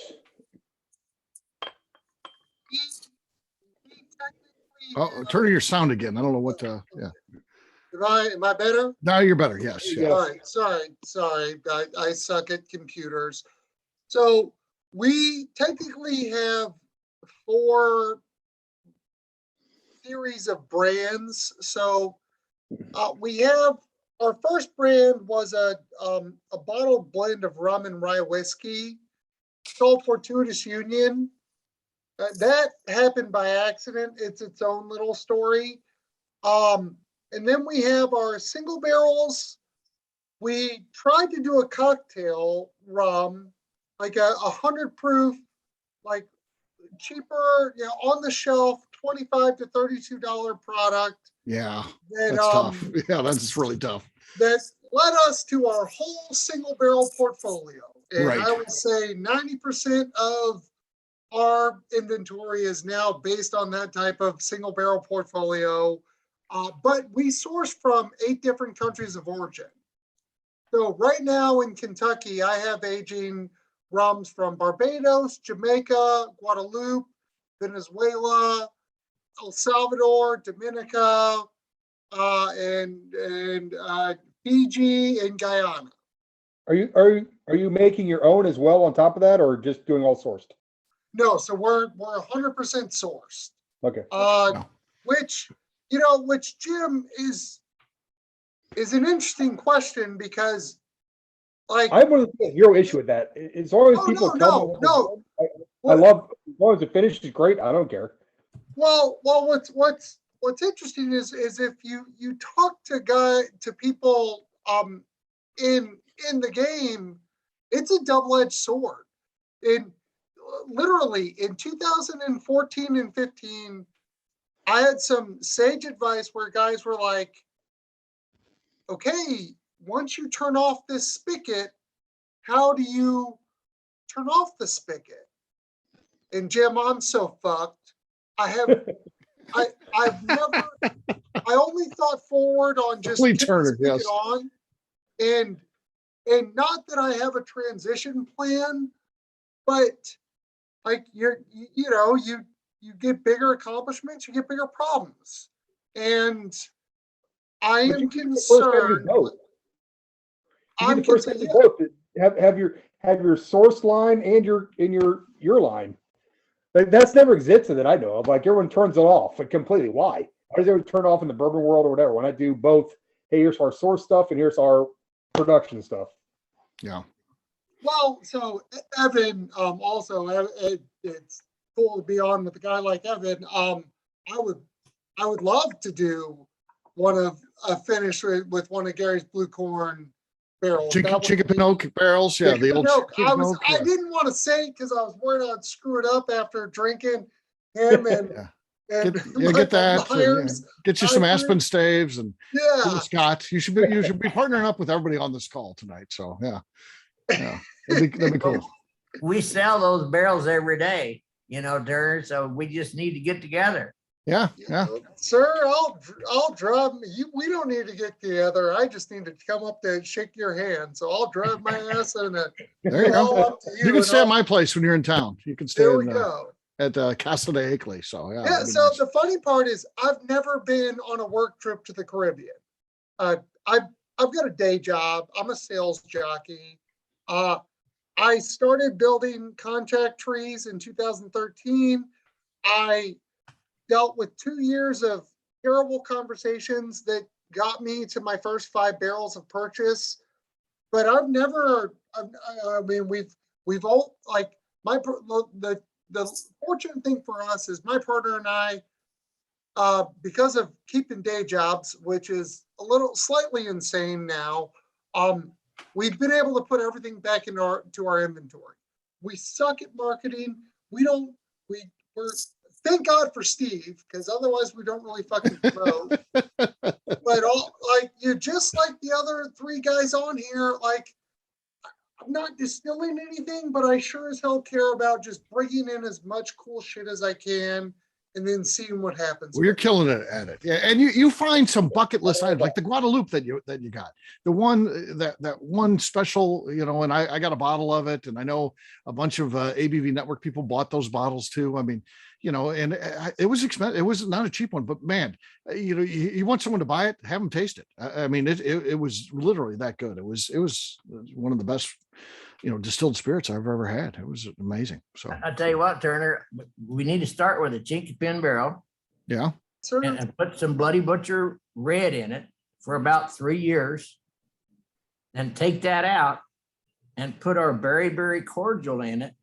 [SPEAKER 1] Oh, turn your sound again. I don't know what to, yeah.
[SPEAKER 3] Am I better?
[SPEAKER 1] Now you're better. Yes.
[SPEAKER 7] Yeah.
[SPEAKER 3] All right, sorry. I suck at computers. So we technically have 4 series of brands. So we have our first brand was a bottled blend of rum and rye whiskey called Fortuitous Union. That happened by accident. It's its own little story. And then we have our single barrels. We tried to do a cocktail rum, like a 100 proof, like cheaper, on the shelf, $25 to $32 product.
[SPEAKER 1] Yeah.
[SPEAKER 3] That,
[SPEAKER 1] That's tough. Yeah, that's really tough.
[SPEAKER 3] that led us to our whole single barrel portfolio. And
[SPEAKER 1] Right.
[SPEAKER 3] I would say 90% of our inventory is now based on that type of single barrel portfolio. But we source from 8 different countries of origin. So right now in Kentucky, I have aging rums from Barbados, Jamaica, Guadeloupe, Venezuela, El Salvador, Dominica, and Fiji and Guyana.
[SPEAKER 7] Are you making your own as well on top of that, or just doing all sourced?
[SPEAKER 3] No, so we're 100% sourced.
[SPEAKER 7] Okay.
[SPEAKER 1] No.
[SPEAKER 3] Which Jim is an interesting question because, like,
[SPEAKER 7] I have zero issue with that. As long as
[SPEAKER 3] Oh,
[SPEAKER 7] people
[SPEAKER 3] no,
[SPEAKER 7] tell
[SPEAKER 3] no,
[SPEAKER 7] me what
[SPEAKER 3] no.
[SPEAKER 7] they're doing, I love, as long as the finish is great, I don't care.
[SPEAKER 3] Well, what's interesting is if you talk to people in the game, it's a double-edged sword. In literally in 2014 and 15, I had some sage advice where guys were like, okay, once you turn off this spigot, how do you turn off the spigot? And Jim, I'm so fucked. I've never, I only thought forward on just
[SPEAKER 1] Lee
[SPEAKER 3] kick the
[SPEAKER 1] Turner,
[SPEAKER 3] spigot
[SPEAKER 1] yes.
[SPEAKER 3] on. And not that I have a transition plan, but like you get bigger accomplishments, you get bigger problems. And I
[SPEAKER 7] But
[SPEAKER 3] am
[SPEAKER 7] you can be the first guy to do
[SPEAKER 3] concerned.
[SPEAKER 7] both. You
[SPEAKER 3] I'm
[SPEAKER 7] be the first guy to
[SPEAKER 3] concerned.
[SPEAKER 7] do both. Have your source line and your line. Like, that's never existed that I know of. Like, everyone turns it off completely. Why? Why does everyone turn off in the bourbon world or whatever? When I do both, hey, here's our source stuff and here's our production stuff.
[SPEAKER 1] Yeah.
[SPEAKER 3] Well, so Evan, also, it's cool to be on with a guy like Evan. I would love to do a finish with one of Gary's blue corn barrels.
[SPEAKER 1] Chicken oak barrels. Yeah. The old
[SPEAKER 3] I
[SPEAKER 1] chicken oak.
[SPEAKER 3] didn't want to say it because I was worried I'd screw it up after drinking him and.
[SPEAKER 1] Yeah.
[SPEAKER 3] And
[SPEAKER 1] Get that.
[SPEAKER 3] Myers,
[SPEAKER 1] get you some Aspen Staves and
[SPEAKER 3] yeah.
[SPEAKER 1] Scott. You should be partnering up with everybody on this call tonight. So yeah. That'd be cool.
[SPEAKER 4] We sell those barrels every day, Turner. So we just need to get together.
[SPEAKER 1] Yeah.
[SPEAKER 3] Sir, I'll drive you. We don't need to get together. I just need to come up there and shake your hand. So I'll drive my ass in it.
[SPEAKER 1] There you go.
[SPEAKER 3] Up to
[SPEAKER 1] You can stay at my place when you're in town. You can stay
[SPEAKER 3] There we go.
[SPEAKER 1] at Casa de Akley. So
[SPEAKER 3] Yeah. So the funny part is I've never been on a work trip to the Caribbean. I've got a day job. I'm a sales jockey. I started building contact trees in 2013. I dealt with 2 years of terrible conversations that got me to my first 5 barrels of purchase. But I've never, we've all, like, the fortunate thing for us is my partner and I, because of keeping day jobs, which is slightly insane now, we've been able to put everything back into our inventory. We suck at marketing. We're thank God for Steve, because otherwise we don't really fucking promote. But you just like the other 3 guys on here, like, I'm not distilling anything, but I sure as hell care about just bringing in as much cool shit as I can and then seeing what happens.
[SPEAKER 1] Well, you're killing it at it. Yeah. And you find some bucket list items like the Guadalupe that you got. The one that one special, and I got a bottle of it, and I know a bunch of ABV Network people bought those bottles too. I mean, and it was expensive. It was not a cheap one, but man, you want someone to buy it, have them taste it. I mean, it was literally that good. It was one of the best, distilled spirits I've ever had. It was amazing. So
[SPEAKER 4] I'll tell you what, Turner, we need to start with a chinky pin barrel.
[SPEAKER 1] Yeah.
[SPEAKER 4] And put some Bloody Butcher red in it for about 3 years. And take that out and put our berry berry cordial in it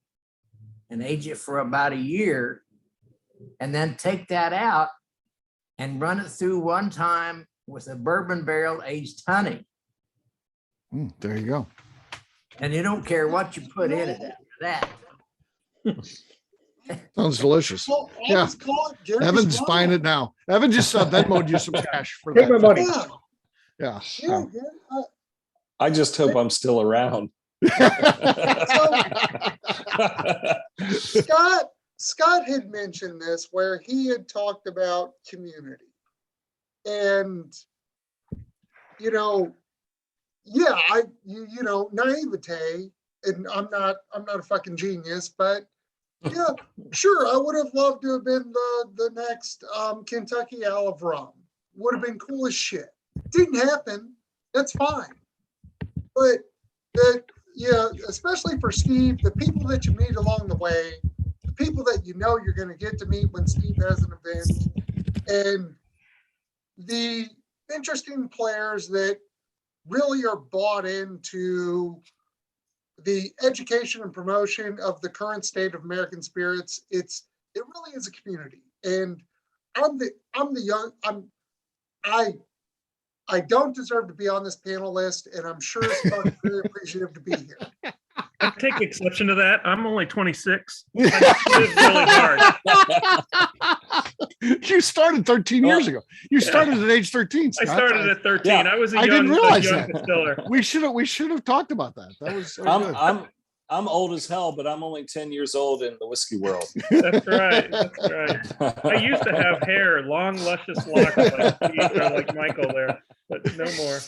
[SPEAKER 4] and age it for about a year. And then take that out and run it through one time with a bourbon barrel aged honey.
[SPEAKER 1] There you go.
[SPEAKER 4] And you don't care what you put in it after that.
[SPEAKER 1] Sounds delicious.
[SPEAKER 3] Well,
[SPEAKER 1] Yeah. Evan's buying it now. Evan just Venmo'd you some cash for that.
[SPEAKER 7] Take my money.
[SPEAKER 1] Yeah.
[SPEAKER 5] I just hope I'm still around.
[SPEAKER 3] Scott had mentioned this where he had talked about community. And, naivete, and I'm not a fucking genius, but yeah, sure, I would have loved to have been the next Kentucky Owl of Rum. Would have been cool as shit. Didn't happen. That's fine. But especially for Steve, the people that you meet along the way, the people that you know you're going to get to meet when Steve has an event, and the interesting players that really are bought into the education and promotion of the current state of American spirits. It really is a community, and I don't deserve to be on this panel list, and I'm sure Scott's very appreciative to be here.
[SPEAKER 2] I take exception to that. I'm only 26. I lived really hard.
[SPEAKER 1] You started 13 years ago. You started at age 13.
[SPEAKER 2] I
[SPEAKER 1] Scott.
[SPEAKER 2] started at 13.
[SPEAKER 5] Yeah,
[SPEAKER 2] I was a
[SPEAKER 1] I
[SPEAKER 2] young,
[SPEAKER 1] didn't realize
[SPEAKER 2] young
[SPEAKER 1] that.
[SPEAKER 2] distiller.
[SPEAKER 1] We should have talked about that. That was good.
[SPEAKER 5] I'm old as hell, but I'm only 10 years old in the whiskey world.
[SPEAKER 2] That's right. That's right. I used to have hair, long, luscious locks like Pete or like Michael there, but no more.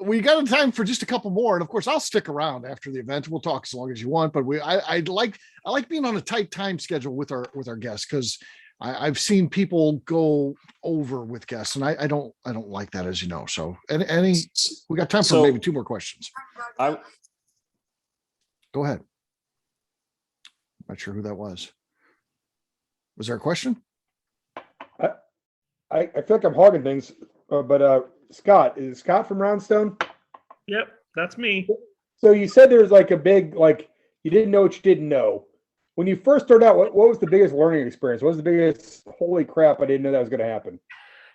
[SPEAKER 1] We got time for just a couple more, and of course, I'll stick around after the event. We'll talk as long as you want, but I like being on a tight time schedule with our guests, because I've seen people go over with guests, and I don't like that, as you know. So, any we got time for maybe two more questions. Go ahead. Not sure who that was. Was there a question?
[SPEAKER 7] I feel like I'm hogging things, but Scott, is Scott from Roundstone?
[SPEAKER 2] Yep, that's me.
[SPEAKER 7] So you said there's like a big, like, you didn't know what you didn't know. When you first started out, what was the biggest learning experience? What was the biggest, holy crap, I didn't know that was going to happen?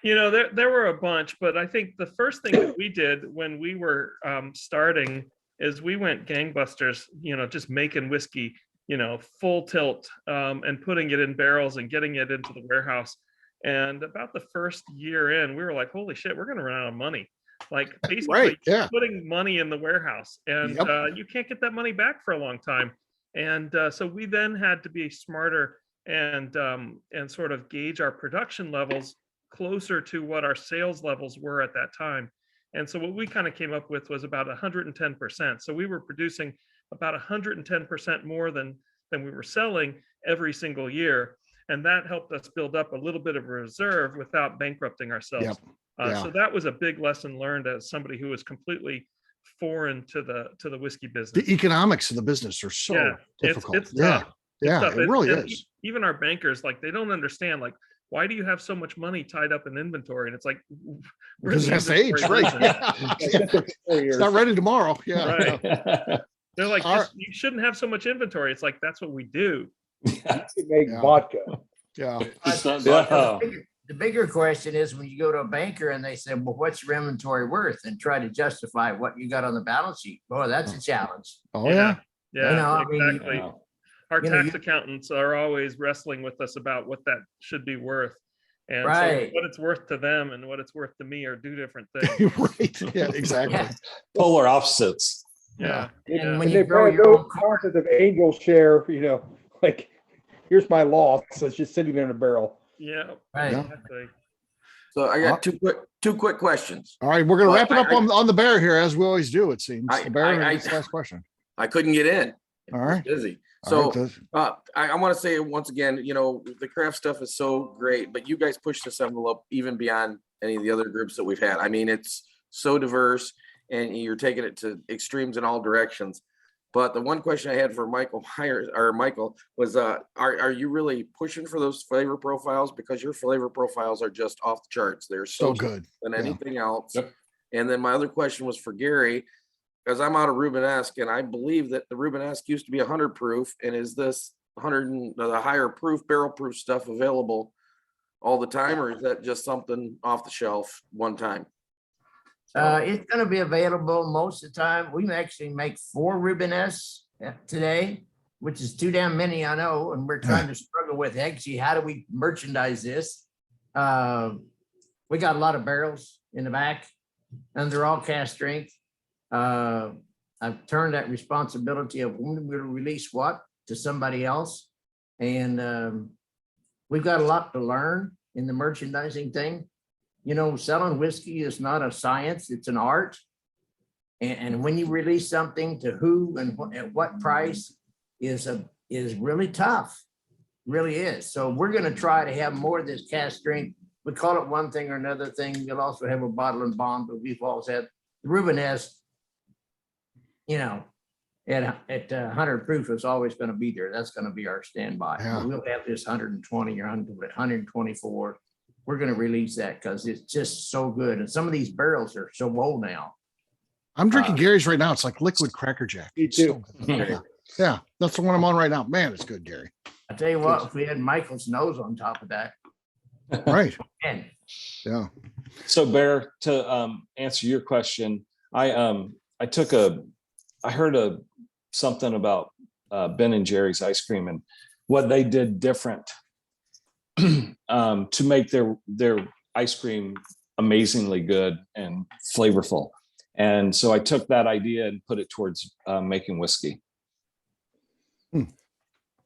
[SPEAKER 2] You know, there were a bunch, but I think the first thing that we did when we were starting is we went gangbusters, you know, just making whiskey, you know, full tilt, and putting it in barrels and getting it into the warehouse. And about the first year in, we were like, holy shit, we're going to run out of money. Like basically putting money in the warehouse, and you can't get that money back for a long time. And so we then had to be smarter and sort of gauge our production levels closer to what our sales levels were at that time. And so what we kind of came up with was about 110%. So we were producing about 110% more than we were selling every single year. And that helped us build up a little bit of a reserve without bankrupting ourselves. So that was a big lesson learned as somebody who was completely foreign to the whiskey business.
[SPEAKER 1] The economics of the business are so difficult.
[SPEAKER 2] It's tough.
[SPEAKER 1] It really is.
[SPEAKER 2] Even our bankers, like, they don't understand, like, why do you have so much money tied up in inventory? And it's like,
[SPEAKER 1] because it has to age, right? It's not ready tomorrow.
[SPEAKER 2] Right. They're like, you shouldn't have so much inventory. It's like, that's what we do.
[SPEAKER 7] You make vodka.
[SPEAKER 4] The bigger question is when you go to a banker and they say, well, what's your inventory worth? And try to justify what you got on the balance sheet. Boy, that's a challenge.
[SPEAKER 2] Yeah,
[SPEAKER 4] you know,
[SPEAKER 2] exactly. Our tax accountants are always wrestling with us about what that should be worth. And so what it's worth to them and what it's worth to me are two different things.
[SPEAKER 1] Right. Yeah, exactly.
[SPEAKER 5] Polar opposites.
[SPEAKER 2] Yeah.
[SPEAKER 7] And when you grow your own concept of angel share, you know, like, here's my loss. So it's just sitting there in a barrel.
[SPEAKER 2] Yeah.
[SPEAKER 4] Right.
[SPEAKER 2] Exactly.
[SPEAKER 10] So I got two quick questions.
[SPEAKER 1] All right, we're going to wrap it up on the bear here, as we always do, it seems. The bear, last question.
[SPEAKER 10] I couldn't get in.
[SPEAKER 1] All right.
[SPEAKER 10] Busy. So I want to say once again, you know, the craft stuff is so great, but you guys push this envelope even beyond any of the other groups that we've had. I mean, it's so diverse, and you're taking it to extremes in all directions. But the one question I had for Michael was, are you really pushing for those flavor profiles? Because your flavor profiles are just off the charts. They're so good than anything else. Yep. And then my other question was for Gary, because I'm out of Rubenesque, and I believe that the Rubenesque used to be 100 proof. And is this 100 and the higher proof, barrel proof stuff available all the time, or is that just something off the shelf one time?
[SPEAKER 4] It's going to be available most of the time. We actually make 4 Rubenesques today, which is too damn many, I know. And we're trying to struggle with actually, how do we merchandise this? We got a lot of barrels in the back, and they're all cast strength. I've turned that responsibility of when we release what to somebody else. And we've got a lot to learn in the merchandising thing. You know, selling whiskey is not a science, it's an art. And when you release something to who and at what price is really tough, really is. So we're going to try to have more of this cast strength. We call it one thing or another thing. We'll also have a bottle and bond, but we've always had the Rubenesque, you know, at 100 proof is always going to be there. That's going to be our standby.
[SPEAKER 1] Yeah.
[SPEAKER 4] We'll have this 120 or 124. We're going to release that because it's just so good. And some of these barrels are so old now.
[SPEAKER 1] I'm drinking Gary's right now. It's like liquid Cracker Jack.
[SPEAKER 7] Me
[SPEAKER 1] It's so
[SPEAKER 7] too.
[SPEAKER 1] good. Yeah, that's the one I'm on right now. Man, it's good, Gary.
[SPEAKER 4] I tell you what, if we had Michael's nose on top of that,
[SPEAKER 1] Right.
[SPEAKER 4] man,
[SPEAKER 1] Yeah.
[SPEAKER 5] So Bear, to answer your question, I heard something about Ben and Jerry's ice cream and what they did different to make their ice cream amazingly good and flavorful. And so I took that idea and put it towards making whiskey.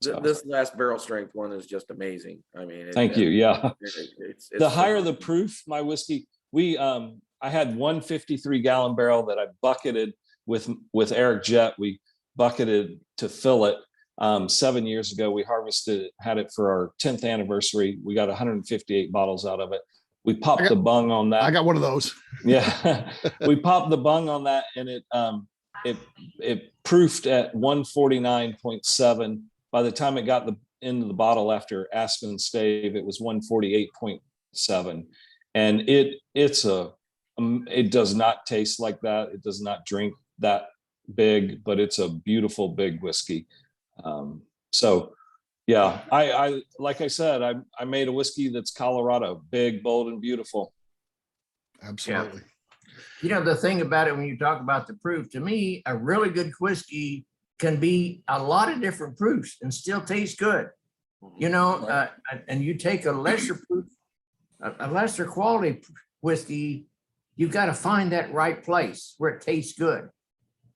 [SPEAKER 5] So,
[SPEAKER 10] This last barrel strength one is just amazing. I mean,
[SPEAKER 5] thank you. Yeah.
[SPEAKER 10] It's
[SPEAKER 5] The higher the proof, my whiskey, I had one 53-gallon barrel that I bucketed with Eric Jett. We bucketed to fill it 7 years ago. We harvested it, had it for our 10th anniversary. We got 158 bottles out of it. We popped the bung on that.
[SPEAKER 1] I got one of those.
[SPEAKER 5] Yeah, we popped the bung on that, and it proofed at 149.7. By the time it got into the bottle after Aspen Stave, it was 148.7, and it does not taste like that. It does not drink that big, but it's a beautiful big whiskey. So yeah, I like I said, I made a whiskey that's Colorado, big, bold, and beautiful.
[SPEAKER 1] Absolutely.
[SPEAKER 4] you know, the thing about it, when you talk about the proof, to me, a really good whiskey can be a lot of different proofs and still taste good. You know, and you take a lesser proof, a lesser quality whiskey, you've got to find that right place where it tastes good.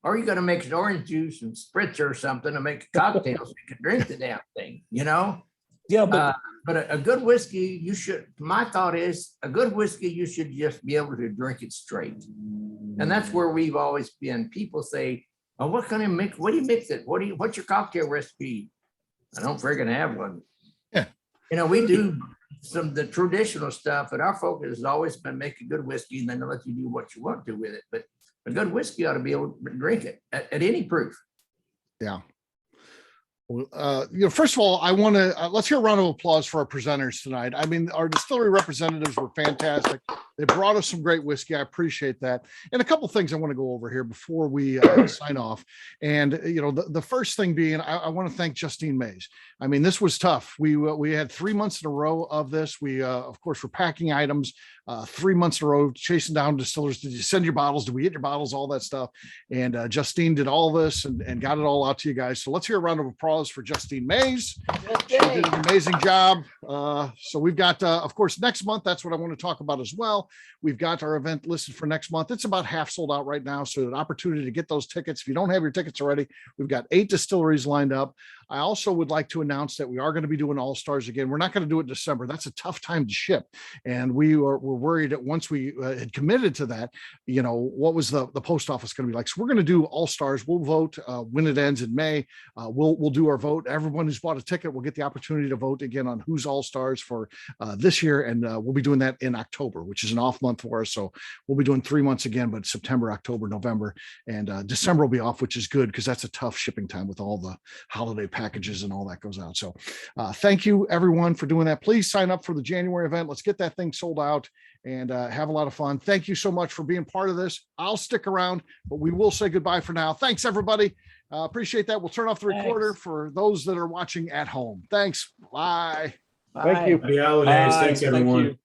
[SPEAKER 4] Or you got to make an orange juice and spritzer or something to make a cocktail so you can drink the damn thing, you know?
[SPEAKER 5] Yeah, but
[SPEAKER 4] But a good whiskey, you should, my thought is, a good whiskey, you should just be able to drink it straight. And that's where we've always been. People say, oh, what kind of mix, what do you mix it? What's your cocktail recipe? I don't friggin' have one.
[SPEAKER 1] Yeah.
[SPEAKER 4] You know, we do the traditional stuff, but our focus has always been make a good whiskey and then let you do what you want to with it. But a good whiskey ought to be able to drink it at any proof.
[SPEAKER 1] Yeah. Well, you know, first of all, I want to let's hear a round of applause for our presenters tonight. I mean, our distillery representatives were fantastic. They brought us some great whiskey. I appreciate that. And a couple things I want to go over here before we sign off. And you know, the first thing being, I want to thank Justine Mays. I mean, this was tough. We had 3 months in a row of this. We of course were packing items 3 months in a row, chasing down distillers. Did you send your bottles? Did we get your bottles? All that stuff. And Justine did all this and got it all out to you guys. So let's hear a round of applause for Justine Mays. She did an amazing job. So we've got, of course, next month. That's what I want to talk about as well. We've got our event listed for next month. It's about half sold out right now. So an opportunity to get those tickets. If you don't have your tickets already, we've got 8 distilleries lined up. I also would like to announce that we are going to be doing All Stars again. We're not going to do it in December. That's a tough time to ship. And we're worried that once we had committed to that, you know, what was the post office going to be like? So we're going to do All Stars. We'll vote when it ends in May. We'll do our vote. Everyone who's bought a ticket will get the opportunity to vote again on who's All Stars for this year. And we'll be doing that in October, which is an off month for us. So we'll be doing 3 months again, but September, October, November, and December will be off, which is good because that's a tough shipping time with all the holiday packages and all that goes out. So thank you everyone for doing that. Please sign up for the January event. Let's get that thing sold out and have a lot of fun. Thank you so much for being part of this. I'll stick around, but we will say goodbye for now. Thanks everybody. Appreciate that. We'll turn off the recorder for those that are watching at home. Thanks. Bye.
[SPEAKER 7] Thank you.
[SPEAKER 11] Happy holidays. Thanks,
[SPEAKER 5] Thank
[SPEAKER 11] everyone.
[SPEAKER 5] you.